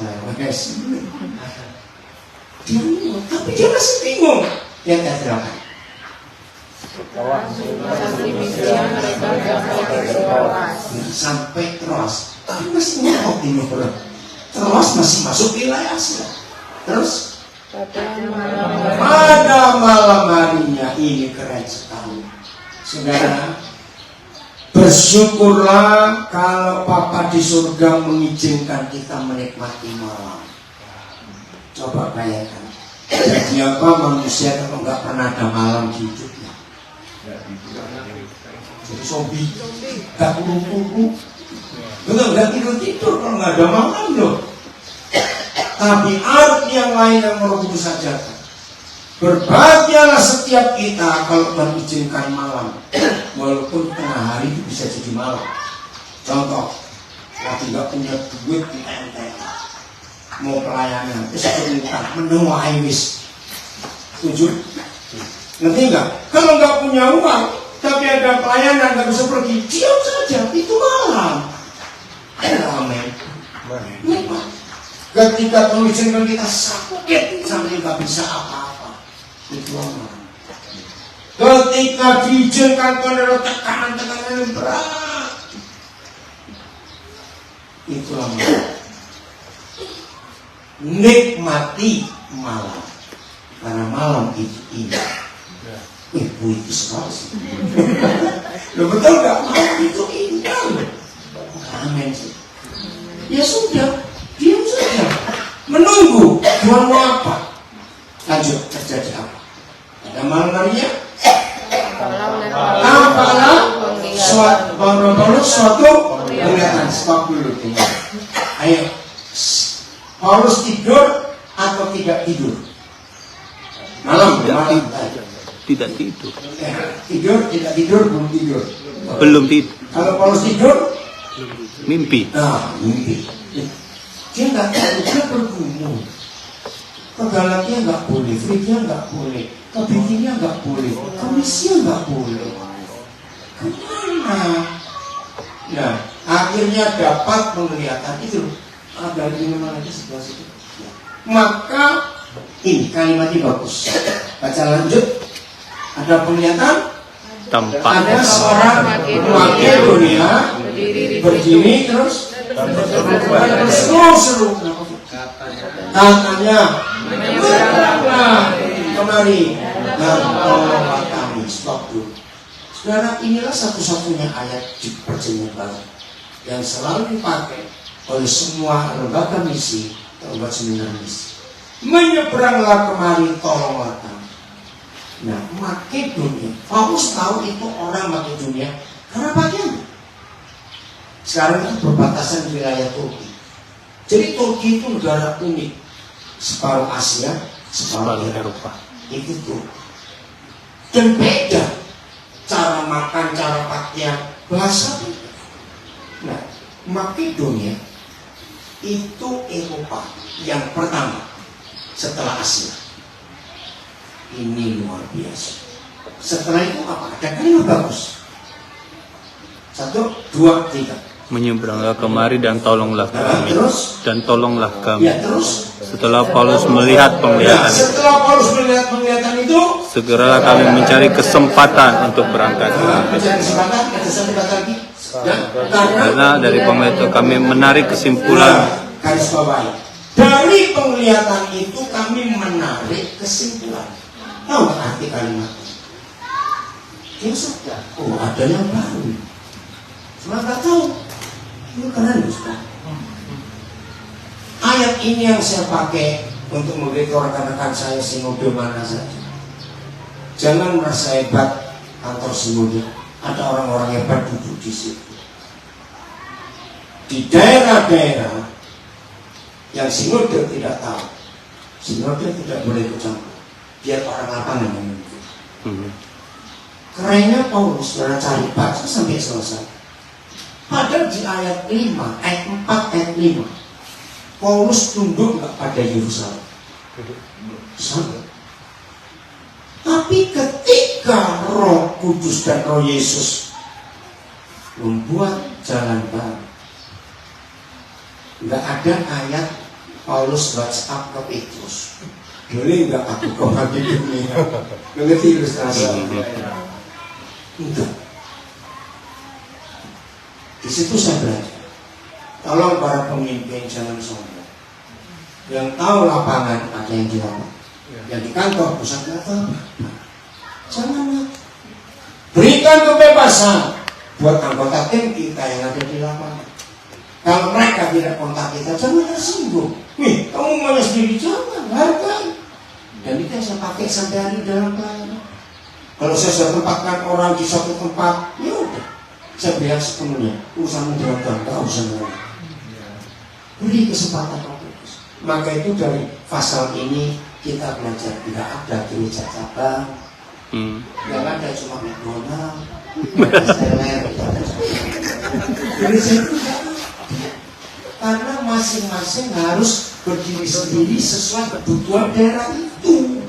Dia bingung, tapi dia masih bingung. Yang tak silakan. Sampai Troas, tapi masih nyokok ini bro. Troas masih masuk wilayah Asia. Terus pada malam harinya, ini keren sekali, saudara. Bersyukurlah kalau Papa di surga mengizinkan kita menikmati malam. Coba bayangkan, jadi apa manusia kalau nggak pernah ada malam di hidupnya? Jadi zombie, nggak kumpul-kumpul, nggak tidur kalau nggak ada malam loh. Tapi arti yang lain yang Roh Kudus ajarkan. Berbahagialah setiap kita kalau Tuhan izinkan malam, walaupun tengah hari itu bisa jadi malam. Contoh, lagi nggak punya duit di NTT, mau pelayanan, terus minta menu wis. Setuju? Ngerti nggak? Kalau nggak punya uang, tapi ada pelayanan nggak bisa pergi, diam saja, itu malam. Amin. Nikmat. Ketika Tuhan izinkan kita sakit sampai nggak bisa apa-apa, itu malam. Ketika diizinkan Tuhan ada tekanan-tekanan yang berat, itulah malam. Nikmati malam, karena malam itu indah. Puitis sekali sih. Lo betul gak? Malam itu indah loh. Amin sih. Ya sudah, diam saja, menunggu Tuhan mau apa. Lanjut, terjadi apa? Pada malam harinya, suatu penglihatan. Stop dulu. Ayo, Paulus tidur atau tidak tidur? Malam. Tidak tidur. Tidur, tidak tidur, belum tidur. Belum tidur. Kalau Paulus tidur, Mimpi. nah mimpi. Dia nggak tahu, dia bergumul. Ke Galatia nggak boleh, Frigia nggak boleh, ke Bitinia nggak boleh, ke Misia nggak boleh. Kemana? Nah, akhirnya dapat penglihatan itu. Ada di mana lagi sebelah situ. Ya. Maka ini kalimatnya bagus. Baca lanjut. Ada penglihatan. Tampak. Ada seorang Makedonia berdiri terus seru-seru. Katanya, menyeberanglah kemari dan tolonglah kami. Stop dulu. Saudara, inilah satu-satunya ayat di Perjanjian Baru yang selalu dipakai oleh semua lembaga misi atau lembaga seminar misi. Menyeberanglah kemari, tolonglah kami. Nah, Makedonia, Paulus tahu itu orang Makedonia karena bagian. Sekarang itu berbatasan wilayah Turki. Jadi Turki itu negara unik, separuh Asia, separuh Eropa. Itu tuh. Dan beda cara makan, cara pakaian, bahasa beda. Nah, Makedonia itu Eropa yang pertama setelah Asia. Ini luar biasa. Setelah itu apa? Ada kalimat bagus. 1, 2, 3. Menyeberanglah kemari dan tolonglah kami. Terus? Dan tolonglah kami. Ya, terus? Setelah Paulus melihat penglihatan itu, setelah Paulus melihat penglihatan itu, segeralah kami mencari kesempatan untuk berangkat. mencari kesempatan, ada satu kata lagi. Ya, Karena dari penglihatan kami menarik kesimpulan garis bawahi. Dari penglihatan itu kami menarik kesimpulan. Tahu nggak arti kalimatnya? Ya sudah. Oh, ada yang baru. Cuma nggak tahu. Ini keren Ustaz. Ayat ini yang saya pakai untuk memberitahu rekan-rekan saya sinode mana saja. Jangan merasa hebat kantor sinode. Ada orang-orang hebat duduk di situ. Di daerah-daerah yang sinode tidak tahu, sinode tidak boleh ikut campur. Biar orang lapangan yang memimpin. Kerennya Paulus saudara cari baca sampai selesai. Padahal di ayat 5, ayat 4, ayat 5 Paulus tunduk nggak pada Yerusalem? Sama. Tapi ketika Roh Kudus dan Roh Yesus membuat jalan baru, nggak ada ayat Paulus WhatsApp ke Petrus. Boleh nggak aku ke Makedonia? Mengerti ilustrasi? Enggak. Di situ saya belajar. Tolong para pemimpin jangan sombong. Yang tahu lapangan ada yang di lapangan. Yang di kantor pusat nggak tahu. Jangan. Berikan kebebasan buat anggota tim kita yang ada di lapangan. Kalau mereka tidak kontak kita, jangan tersinggung. Nih, kamu mau sendiri, jangan, hargai. Dan itu yang saya pakai sampai hari dalam pelayanan. Kalau saya sudah tempatkan orang di suatu tempat, ya udah, saya bilang sepenuhnya, urusanmu beragam, tak usah ngomong. Beri kesempatan fokus. Maka itu dari pasal ini kita belajar tidak ada gereja cabang, yang ada cuma McDonald, Seller, gereja itu tidak ada. Karena masing-masing harus berdiri sendiri sesuai kebutuhan daerah itu.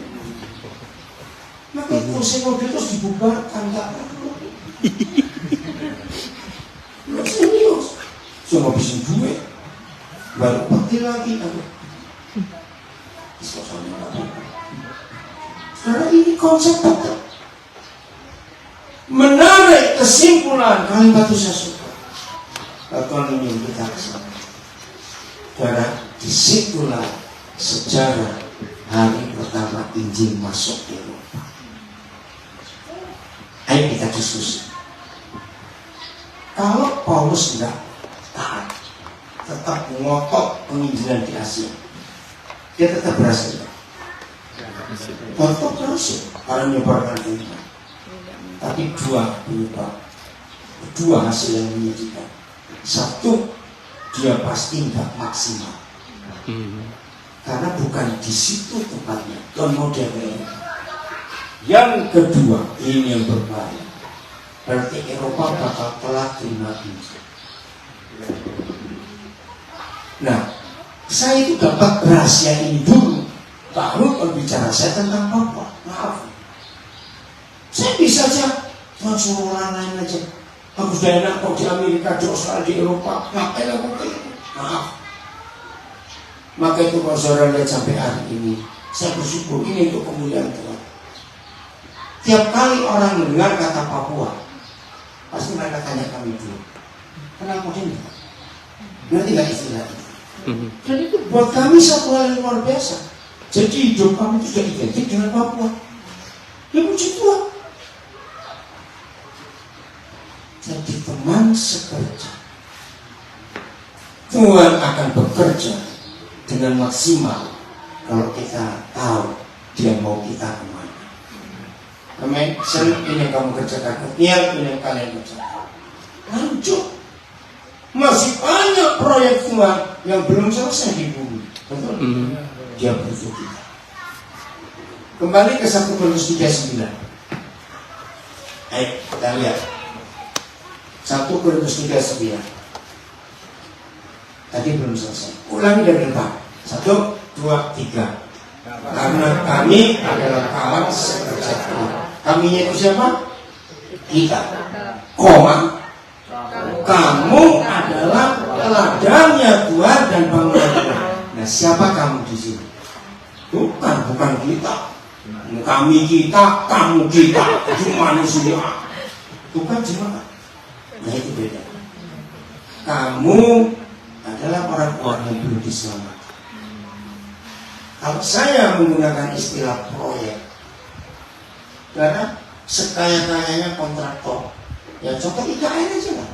Maka kursi mobil terus dibubarkan, tak perlu. Lu serius, saya ngabisin duit, baru pergi lagi. Karena ini konsep tetap menarik kesimpulan kalimat itu saya suka. Tuhan ingin kita kesana. Karena disitulah sejarah hari pertama Injil masuk ke Eropa. Ayo kita diskusi. Kalau Paulus tidak taat, tetap ngotot penginjilan di Asia, dia tetap berhasil. Tetap berhasil karena menyebarkan iman. Tapi dua hasil yang menyedihkan. Satu, dia pasti tidak maksimal. Karena bukan di situ tempatnya. Tuhan mau dia ke Eropa. Yang kedua, ini yang berbahaya. Berarti Eropa bakal telat terima Injil. Nah, saya itu dapat rahasia ini dulu, baru berbicara saya tentang Papua. Maaf, saya bisa aja Tuhan suruh orang lain aja. Aku sudah enak kok di Amerika, di Australia, di Eropa. Ngapain aku kayak itu? Maaf. Maka itu kalau saudara lihat sampai hari ini, saya bersyukur ini untuk kemuliaan Tuhan. Tiap kali orang mendengar kata Papua, pasti mereka tanya kami dulu, kenapa ini? Ngerti nggak istilah itu? Dan itu buat kami satu hal yang luar biasa. Jadi hidup kami itu sudah identik dengan Papua. Ya puji Tuhan. Jadi teman sekerja, Tuhan akan bekerja dengan maksimal kalau kita tahu Dia mau kita kemana. Amin. Ini yang kamu kerjakan, ini yang kalian kerjakan. Lanjut. Masih banyak proyek Tuhan yang belum selesai di bumi. Betul? Dia butuh kita. Kembali ke 1 Korintus 3:9. Ayo kita lihat 1 Korintus 3:9. Tadi belum selesai. Ulangi dari depan. 1, 2, 3. Karena kami adalah kawan sekerja Tuhan. Kaminya itu siapa? Kita. Koma. Kamu adalah ladangnya Tuhan dan bangunan Tuhan. Nah, siapa kamu di sini? Bukan kita. Kami kita, kamu kita. Itu manusia. Bukan jemaat. Nah, itu beda. Kamu adalah orang-orang yang belum diselamatkan. Kalau saya menggunakan istilah proyek, karena sekaya-kayanya kontraktor, ya contoh IKN aja lah,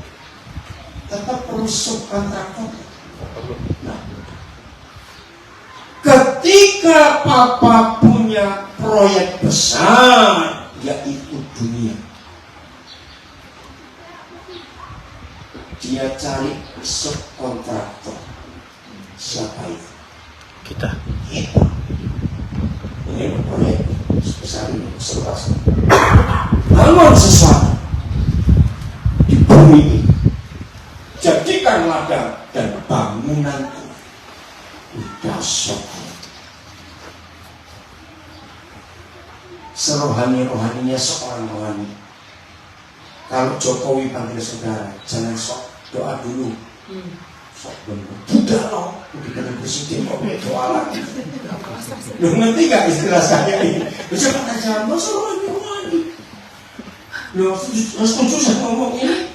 tetap perlu subkontraktor. Nah, ketika Papa punya proyek besar, yaitu dunia, dia cari subkontraktor. Siapa itu? Kita. Ini proyek sebesar ini, seluas bangun sesuatu di bumi ini, jadikan ladang dan bangunan dahsyat. Serohani-rohaninya seorang rohani. Kalau Jokowi panggil saudara, jangan sok doa dulu. Buddha loh, dengan presiden kok doa lagi. Lu ngerti gak istilah saya ini? Lu coba aja, masa rohani. Lu setuju saya ngomong ini?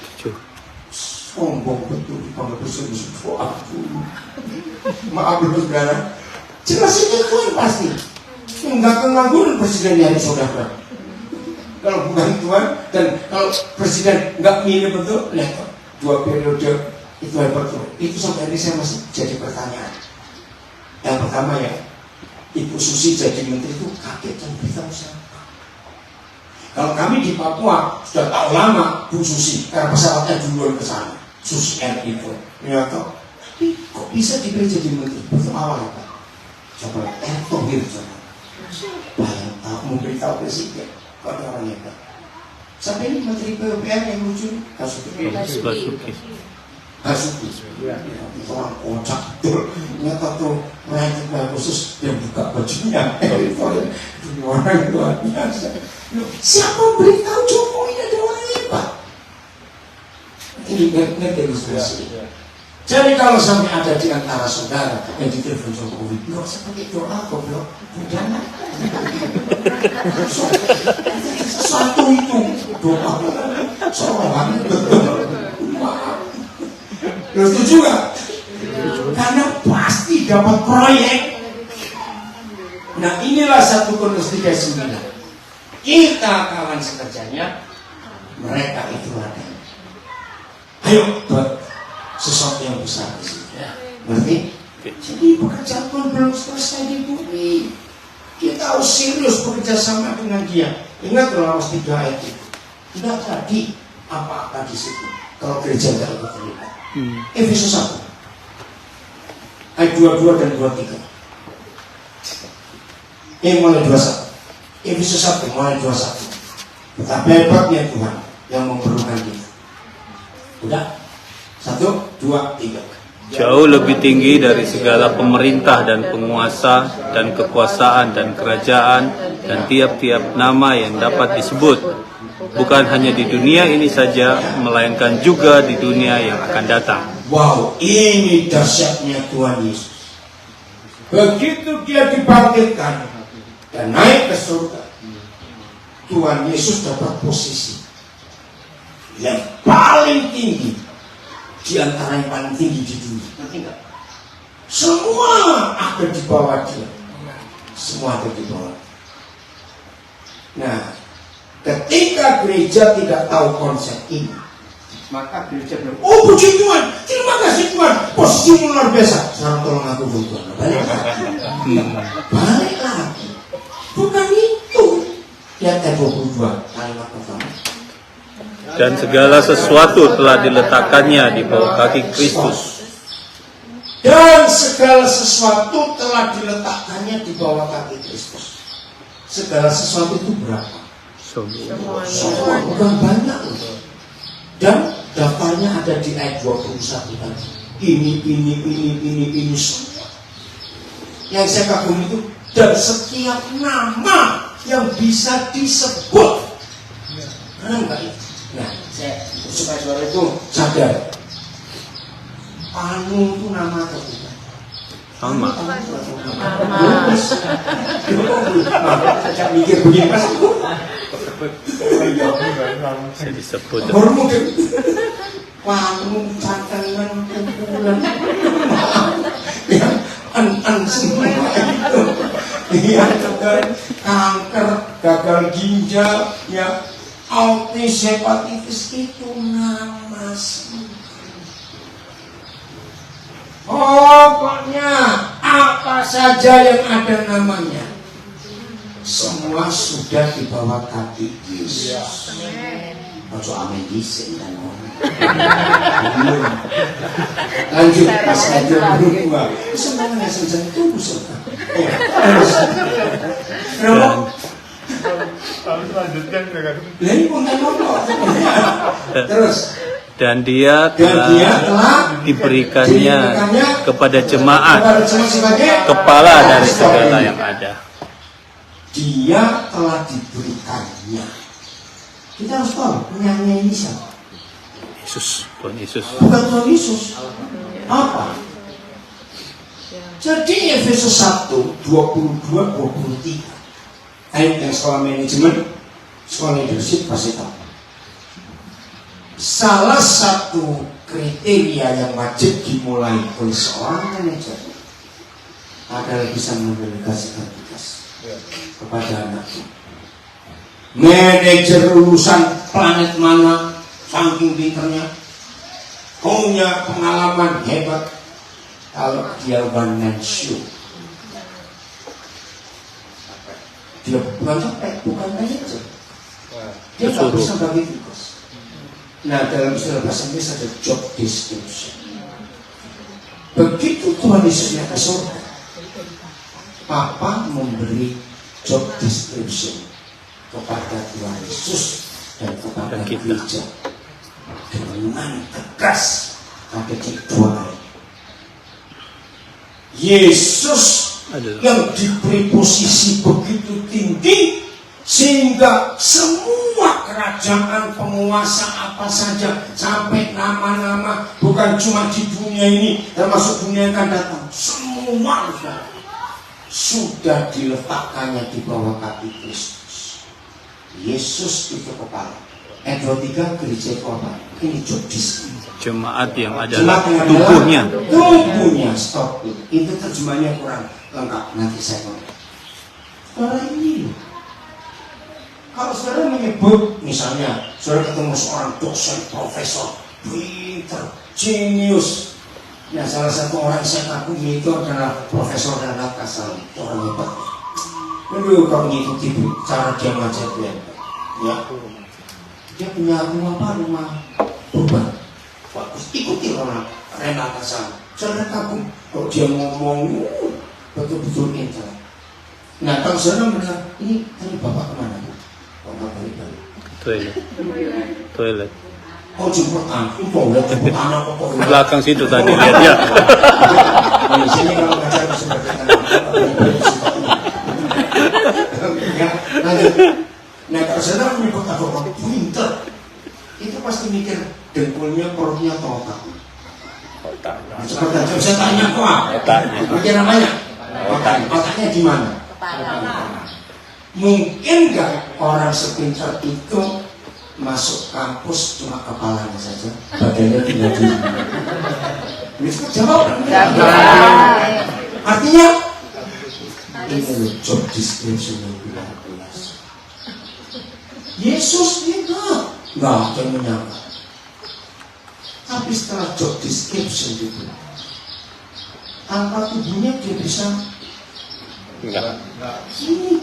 Sombong betul, dipanggil presiden doa dulu. Maaf lu saudara, jelasin itu Tuhan pasti. Enggak kengangguran presiden dari saudara. Kalau bukan Tuhan, dan kalau presiden enggak milih betul, lihat 2 periode itu hebat tuh. Itu sampai ini saya masih jadi pertanyaan. Yang pertama ya, Ibu Susi jadi menteri itu kaget dan beritahu siapa. Kalau kami di Papua sudah tahu lama Bu Susi, karena pesawatnya duluan ke sana. Susi Air itu, ya toh. Tapi kok bisa dipilih jadi menteri? Itu awal apa? Coba Erick Thohir coba. Bayang tahu memberitahu presiden. Kok ada orang hebat. Sampai ini menteri PUPR yang lucu, Basuki. Basuki, itu orang kocak betul. Nyata tuh rakyat khusus yang buka bajunya. Ini orang luar biasa. Siapa beritahu Jokowi ada orang hebat? Ini ngerti diskusi. Jadi kalau sampai ada di antara saudara yang ditelepon Jokowi, nggak usah pakai doa kok, bro. Udah sesuatu itu doa. Seorang betul. Lu setuju gak? Karena pasti dapat proyek. Nah inilah 1 Korintus 3:9. Kita kawan sekerjanya, mereka itu ladang. Ayo buat sesuatu yang besar di sini. Ngerti? Jadi pekerjaan pun belum selesai di bumi. Kita harus serius bekerja sama dengan Dia. Ingat Roma 3 ayat itu. Tidak tadi apa-apa di situ. Kalau gereja tidak ikut terlibat. Efesus 1 ayat 22 dan 23. Mulai 21. Efesus 1 mulai 21. Betapa hebatnya Tuhan yang memerlukan kita. Udah? 1, 2, 3. Jauh lebih tinggi dari segala pemerintah dan penguasa dan kekuasaan dan kerajaan dan tiap-tiap nama yang dapat disebut, bukan hanya di dunia ini saja, melainkan juga di dunia yang akan datang. Wow, ini dahsyatnya Tuhan Yesus. Begitu dia dibangkitkan dan naik ke surga, Tuhan Yesus dapat posisi yang paling tinggi di antara yang paling tinggi di dunia. Ngerti nggak? Semua ada di bawah dia. Semua ada di bawah. Nah, ketika gereja tidak tahu konsep ini, maka gereja bilang, oh puji Tuhan, terima kasih Tuhan, posisi luar biasa. Sekarang tolong aku dulu Tuhan, balik lagi. Balik lagi. Bukan itu. Lihat ayat 22, kalimat pertama. Dan segala sesuatu telah diletakkannya di bawah kaki Kristus. Dan segala sesuatu telah diletakkannya di bawah kaki Kristus. Segala sesuatu itu berapa? Semua, bukan banyak loh. Dan daftarnya ada di ayat 21 tadi. Ini semua. Yang saya kagum itu, dan setiap nama yang bisa disebut. Karena enggak itu. Nah, saya supaya saudara itu sadar. Anu itu nama atau bukan? Sama. Saya mikir begini pas itu. Saya disebut. Hormon. Wangun cantengan kumpulan. An semua itu. Iya, kanker, gagal ginjal, ya, autis, hepatitis itu nama semua. Pokoknya apa saja yang ada namanya, semua sudah di bawah kaki Yesus. Ojo amin disik dan lanjut pas aja berubah. Semuanya saja itu surga. Kenapa? Lanjutkan dengan Lain pun terus. Dan dia telah diberikannya kepada jemaat, kepala dari segala yang ada. Dia telah diberikannya. Kita harus tahu penyanyi ini siapa? Yesus, Tuhan Yesus. Bukan Tuhan Yesus. Apa? Jadi Efesus 1, 22, 23. Ayat yang sekolah manajemen, sekolah leadership pasti tahu. Salah satu kriteria yang wajib dimulai oleh seorang manajer adalah bisa mendelegasikan tugas kepada anaknya. Manajer lulusan planet mana, saking pinternya, punya pengalaman hebat. Kalau dia one man show, dia bukan capek, bukan manajer. Dia tak bisa bagi tugas. Nah, dalam istilah bahasa Inggris ada job description. Begitu Tuhan Yesusnya ke surga, Papa memberi job description kepada Tuhan Yesus dan kepada gereja dengan tegas. Ada di 2 ayat. Yesus yang diberi posisi begitu tinggi sehingga semua kerajaan, penguasa apa saja, sampai nama-nama, bukan cuma di dunia ini, termasuk dunia yang akan datang, semua sudah diletakkannya di bawah kaki Kristus. Yesus itu kepala. Ayat 23, gereja kepala. Ini job description. Jemaat yang adalah tubuhnya. Tubuhnya, stop itu. Itu terjemahnya kurang lengkap. Nanti saya ngomong. Saudara ini loh. Kalau saudara menyebut, misalnya, saudara ketemu seorang dosen, profesor, pinter, jenius. Nah, salah satu orang saya kagumi itu adalah Profesor Ranat Kasali, orang hebat. Aduh, kalau ngikuti cara dia ngajar dia, ya, dia punya rumah apa? Rumah beban. Bagus, ikuti orang Ranat Kasali. Saudara kagum, kalau dia ngomong betul-betul intel. Nah, kalau saudara bilang, ini tadi bapak kemana? Bapak balik-balik. Toilet. Oh, jemput anak kok. Belakang situ tadi lihat ya. Di sini kalau ngajar sebagai anak. Nah, kalau saudara punya kota orang pinter. Itu pasti mikir dengkulnya, perutnya, atau otak. Seperti itu saya tanya kok. Mikir namanya? Otaknya di mana? Mungkin nggak orang sepintar itu masuk kampus cuma kepalanya saja, badannya tidak di. Bisa jawab? Artinya ini job description yang jelas. Yesus nggak akan menyangka. Tapi setelah job description itu, tanpa tubuhnya dia bisa Enggak. ini.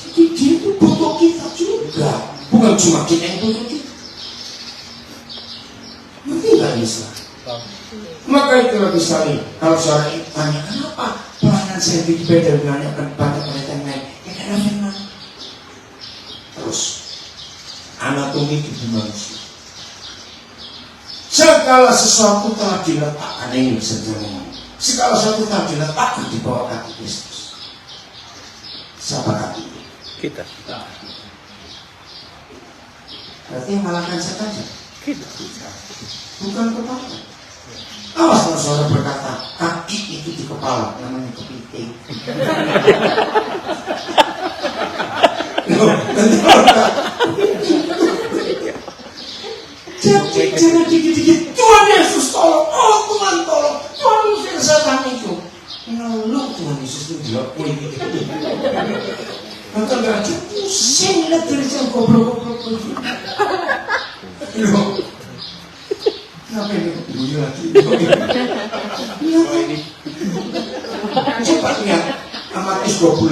Jadi dia itu butuh kita juga, bukan cuma kita yang butuh kita. Ngerti nggak Islam? Maka itulah misalnya kalau seorang itu tanya kenapa pelayanan saya beda menanyakan pada penelitian lain, ya karena memang terus anatomi tubuh manusia. Segala sesuatu telah diletakkan ini sebenarnya. Segala sesuatu telah diletakkan di bawah kaki Kristus. Siapa kaki? Kita. Berarti yang malahkan saja. Kita. Bukan kepala. Awas kalau saudara berkata kaki itu di kepala, namanya kepiting. Jadi jangan dikit-dikit Tuhan Yesus tolong, oh Tuhan tolong, Tuhan usir setan itu. Lalu Tuhan Yesus itu jawab gitu. Maka gak aja pusing lihat dari jauh goblok-goblok begitu. Kenapa ini bunyi lagi? Coba lihat Matius 28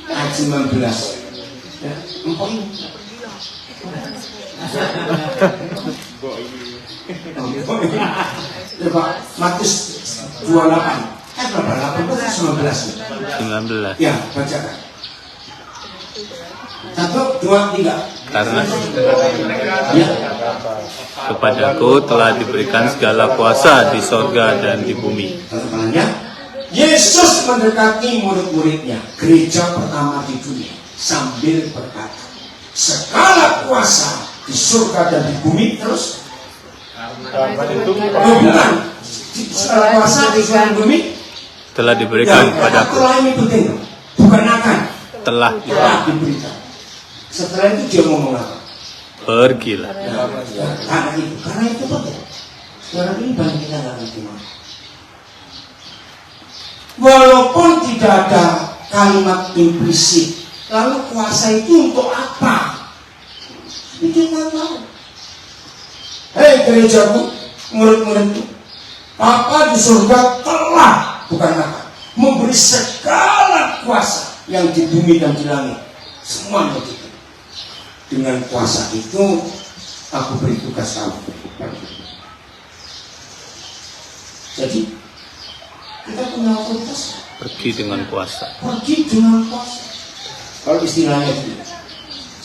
ayat 19. Ya, empok ini. Coba Matius 28 ayat berapa? 19. 19. Ya, bacakan. 1, 2, 3. Karena Ya. kepadaku telah diberikan segala kuasa di sorga dan di bumi. Teman-temannya, Yesus mendekati murid-muridnya, gereja pertama di dunia, sambil berkata, segala kuasa di surga dan di bumi, terus bukan segala kuasa di surga dan di bumi Telah diberikan Aku kepadaku. lain penting, bukan akan Telah diberikan. Setelah itu dia ngomong apa? pergilah. Karena itu betul. Sekarang ini banyak kita nggak ngerti. Walaupun tidak ada kalimat implisit, lalu kuasa itu untuk apa? Itu nggak tahu. Hei gerejaku, murid-muridku, Papa di surga telah, bukan akan, memberi segala kuasa yang di bumi dan di langit, semuanya kita. Dengan kuasa itu aku beri tugas kamu. Jadi kita punya otoritas. Pergi dengan kuasa. Pergi dengan kuasa. Kalau istilahnya itu,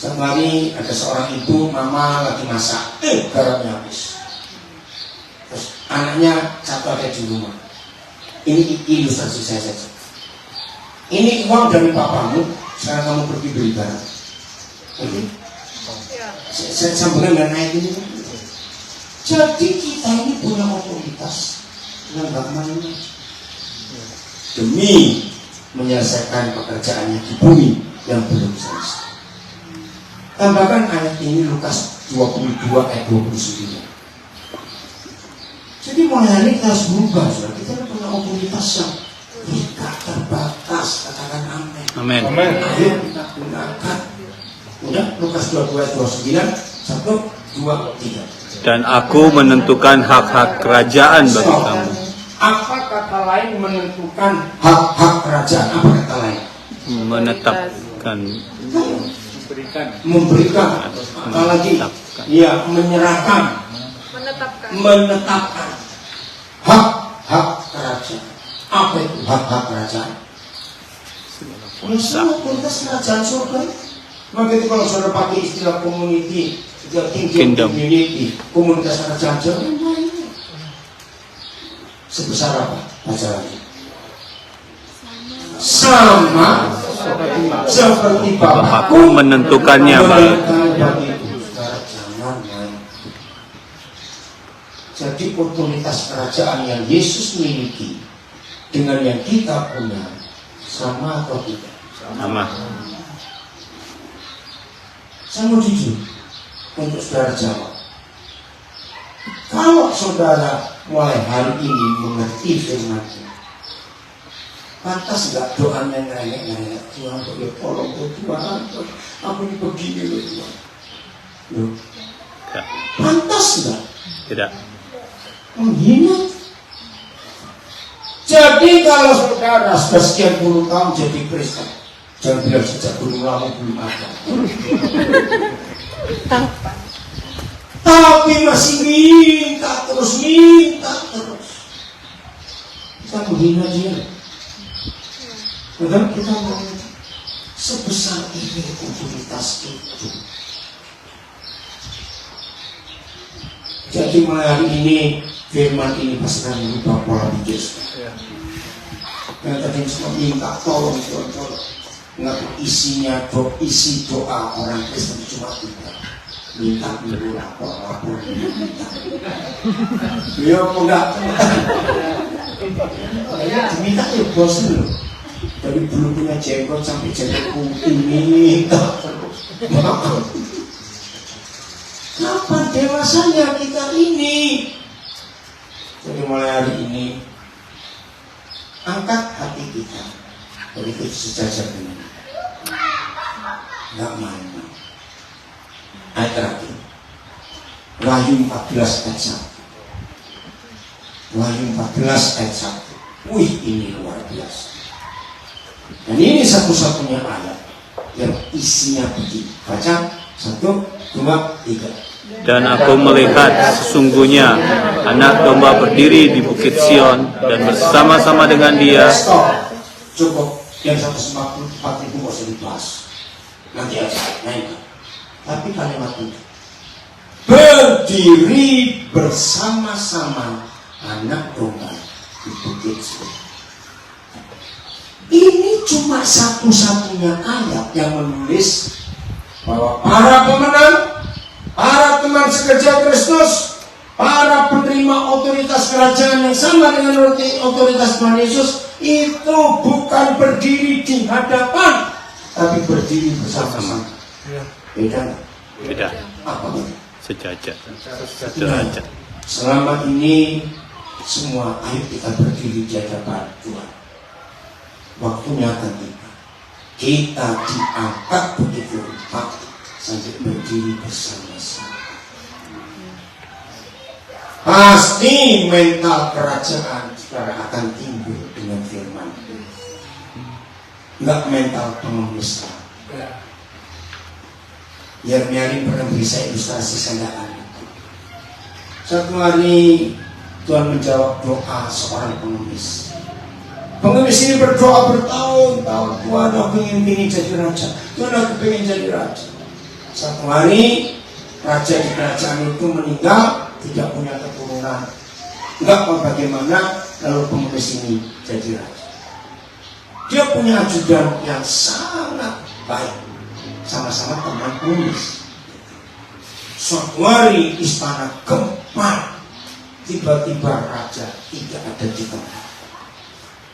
satu hari ada seorang ibu, mama lagi masak, garamnya habis. Terus anaknya satu ada di rumah. Ini ilustrasi saya saja. Ini uang dari papamu, sekarang kamu pergi beli garam. Oke? Saya sambungkan dengan ayat ini. Jadi kita ini punya otoritas yang nggak main demi menyelesaikan pekerjaannya di bumi yang belum selesai. Tambahkan ayat ini Lukas 22 ayat 29. Jadi mulai hari kita harus berubah, saudara. Kita punya otoritas yang tidak terbatas. Katakan amin. Amin. Ayo kita gunakan. Udah, Lukas 22 ayat 29, 1, 2, 3. Dan aku menentukan hak-hak kerajaan bagi kamu. Apa kata lain menentukan hak-hak kerajaan? Apa kata lain? Menetapkan. Memberikan. Apalagi? Ya, menyerahkan. Menetapkan. Hak-hak kerajaan. Apa itu hak-hak kerajaan? Semua otoritas kerajaan surga. Maka itu kalau saudara pakai istilah community, kingdom community, komunitas kerajaan jangan main. Sebesar apa? Baca lagi. Sama seperti Bapakku Bapakku menentukannya bagi bagiku. Saudara, jangan main. Jadi otoritas kerajaan yang Yesus miliki dengan yang kita punya sama atau tidak? sama. Saya mau jujur untuk saudara jawab. Kalau saudara mulai hari ini mengerti firman Tuhan, pantas nggak doanya ngerengek-ngerengek, Tuhan, ya tolong Tuhan, aku ini begini loh Tuhan. Loh, Tidak. pantas nggak? Tidak. Menghina. Jadi kalau saudara sudah sekian puluh tahun jadi Kristen, jangan bilang sejak gunung lama belum ada. Tapi masih minta terus. Kita menghina dia. Padahal kita mau sebesar ini otoritas itu. Jadi mulai hari ini firman ini pasti akan merubah pola pikir saudara. Yang tadi semua minta tolong. Enggak, isinya isi doa orang Kristen cuma tiga. Minta dulu lapor minta. Beliau enggak. Diminta ya bosan loh. Dari belum punya jenggot sampai jenggot putih minta terus. Kapan dewasanya kita ini? Jadi mulai hari ini angkat hati kita dari sejajar dengan nggak main. Ayat terakhir Wahyu 14 ayat 1. Wahyu 14 ayat 1. Wih, ini luar biasa. Dan ini satu-satunya ayat yang isinya begini. Baca 1, 2, 3. Dan aku melihat sesungguhnya anak domba berdiri di bukit Sion dan bersama-sama dengan dia. Stop. Cukup. Yang 144 itu nggak usah dibahas. Nanti aja naik. Tapi kalimat itu berdiri bersama-sama anak domba di bukit Sion. Ini cuma satu-satunya ayat yang menulis bahwa para pemenang, para teman sekerja Kristus, para penerima otoritas kerajaan yang sama dengan otoritas Tuhan Yesus itu bukan berdiri di hadapan, tapi berdiri bersama-sama. Beda nggak? Beda. Apa itu? Sejajar. Selama ini semua ayo kita berdiri di hadapan Tuhan. Waktunya akan tiba. Kita diangkat begitu rupa sampai berdiri bersama-sama. Pasti mental kerajaan saudara akan timbul dengan firman. Enggak mental pengemis. Yeremia pernah bisa ilustrasi sandaan itu. Satu hari Tuhan menjawab doa seorang pengemis. Pengemis ini berdoa bertahun-tahun, Tuhan aku ingin jadi raja, Tuhan aku ingin jadi raja. Satu hari raja di kerajaan itu meninggal, tidak punya keturunan. Enggak tahu bagaimana lalu pengemis ini jadi raja. Dia punya ajudan yang sangat baik, sama-sama teman pengemis. Suatu hari istana gempar, tiba-tiba raja tidak ada di tempat.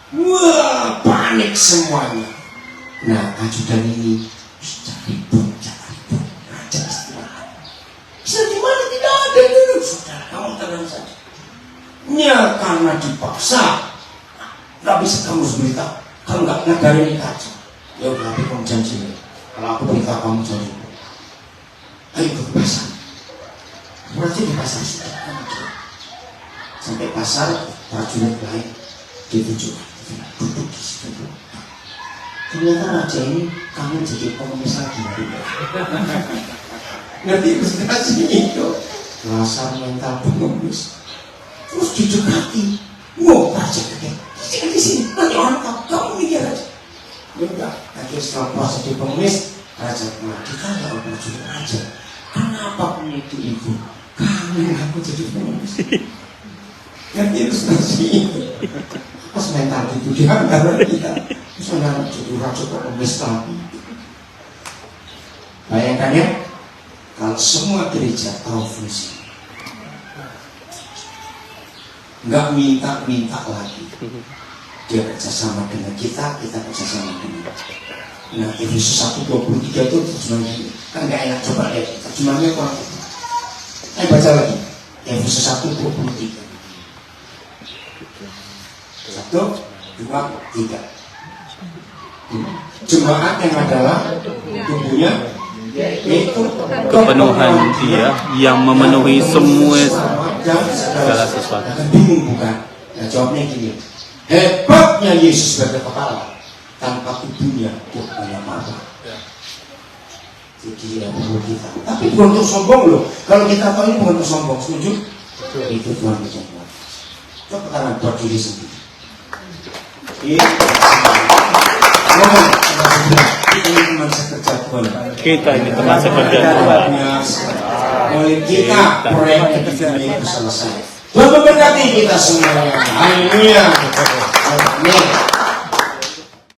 Wah, panik semuanya. Nah, ajudan ini cari ribut. Raja istirahat. Bisa di mana tidak ada dulu. Saudara, kamu tenang saja. Ya, karena dipaksa. Nggak bisa kamu beritahu. Kalau nggak ngadarin ini aja. Ya udah, tapi kamu janji. Kalau aku beritahu kamu janji. Ayo ke pasar. Berarti di pasar sudah. Sampai pasar, prajurit lain ditunjukkan. Duduk di situ. Ternyata raja ini kamu jadi pengemis lagi. Ngerti ilustrasi itu? Dasar mental pengemis. Terus didekati. Wow, raja kaget. Jangan di sini. Nanti orang tahu kamu mikir aja. Enggak. Akhirnya setelah puasa jadi pengemis, raja bilang, kita nggak mau jadi raja. Kenapa pun itu? Kamu yang aku jadi pengemis. Ngerti ilustrasi itu? Pas mental itu di antara kita. Saudara jadi raja kok pesta. Bayangkan ya, kalau semua gereja tahu fungsi, nggak minta lagi. Dia kerjasama dengan kita kerjasama dengan. Nah, Efesus 1:23 itu terjemahannya kan nggak enak, coba deh terjemahannya kurang. Baca lagi Efesus 1:23. 1, 2, 3. Jemaat yang adalah tubuhnya yaitu Kepenuhan Dia yang memenuhi semua segala sesuatu. Bingung bukan? Nah, jawabnya gini. Hebatnya Yesus sebagai kepala, tanpa tubuhnya banyak apa? Jadi tidak perlu kita. Tapi bukan untuk sombong loh. Kalau kita tahu ini bukan untuk sombong, setuju? Itu Tuhan kita buat. Coba tangan buat diri sendiri. Iya. Kita ini teman sekerja Tuhan. Kita ini teman sekerja Tuhan. Oleh kita proyek kita itu selesai. Tuhan memberkati kita semuanya. Haleluya.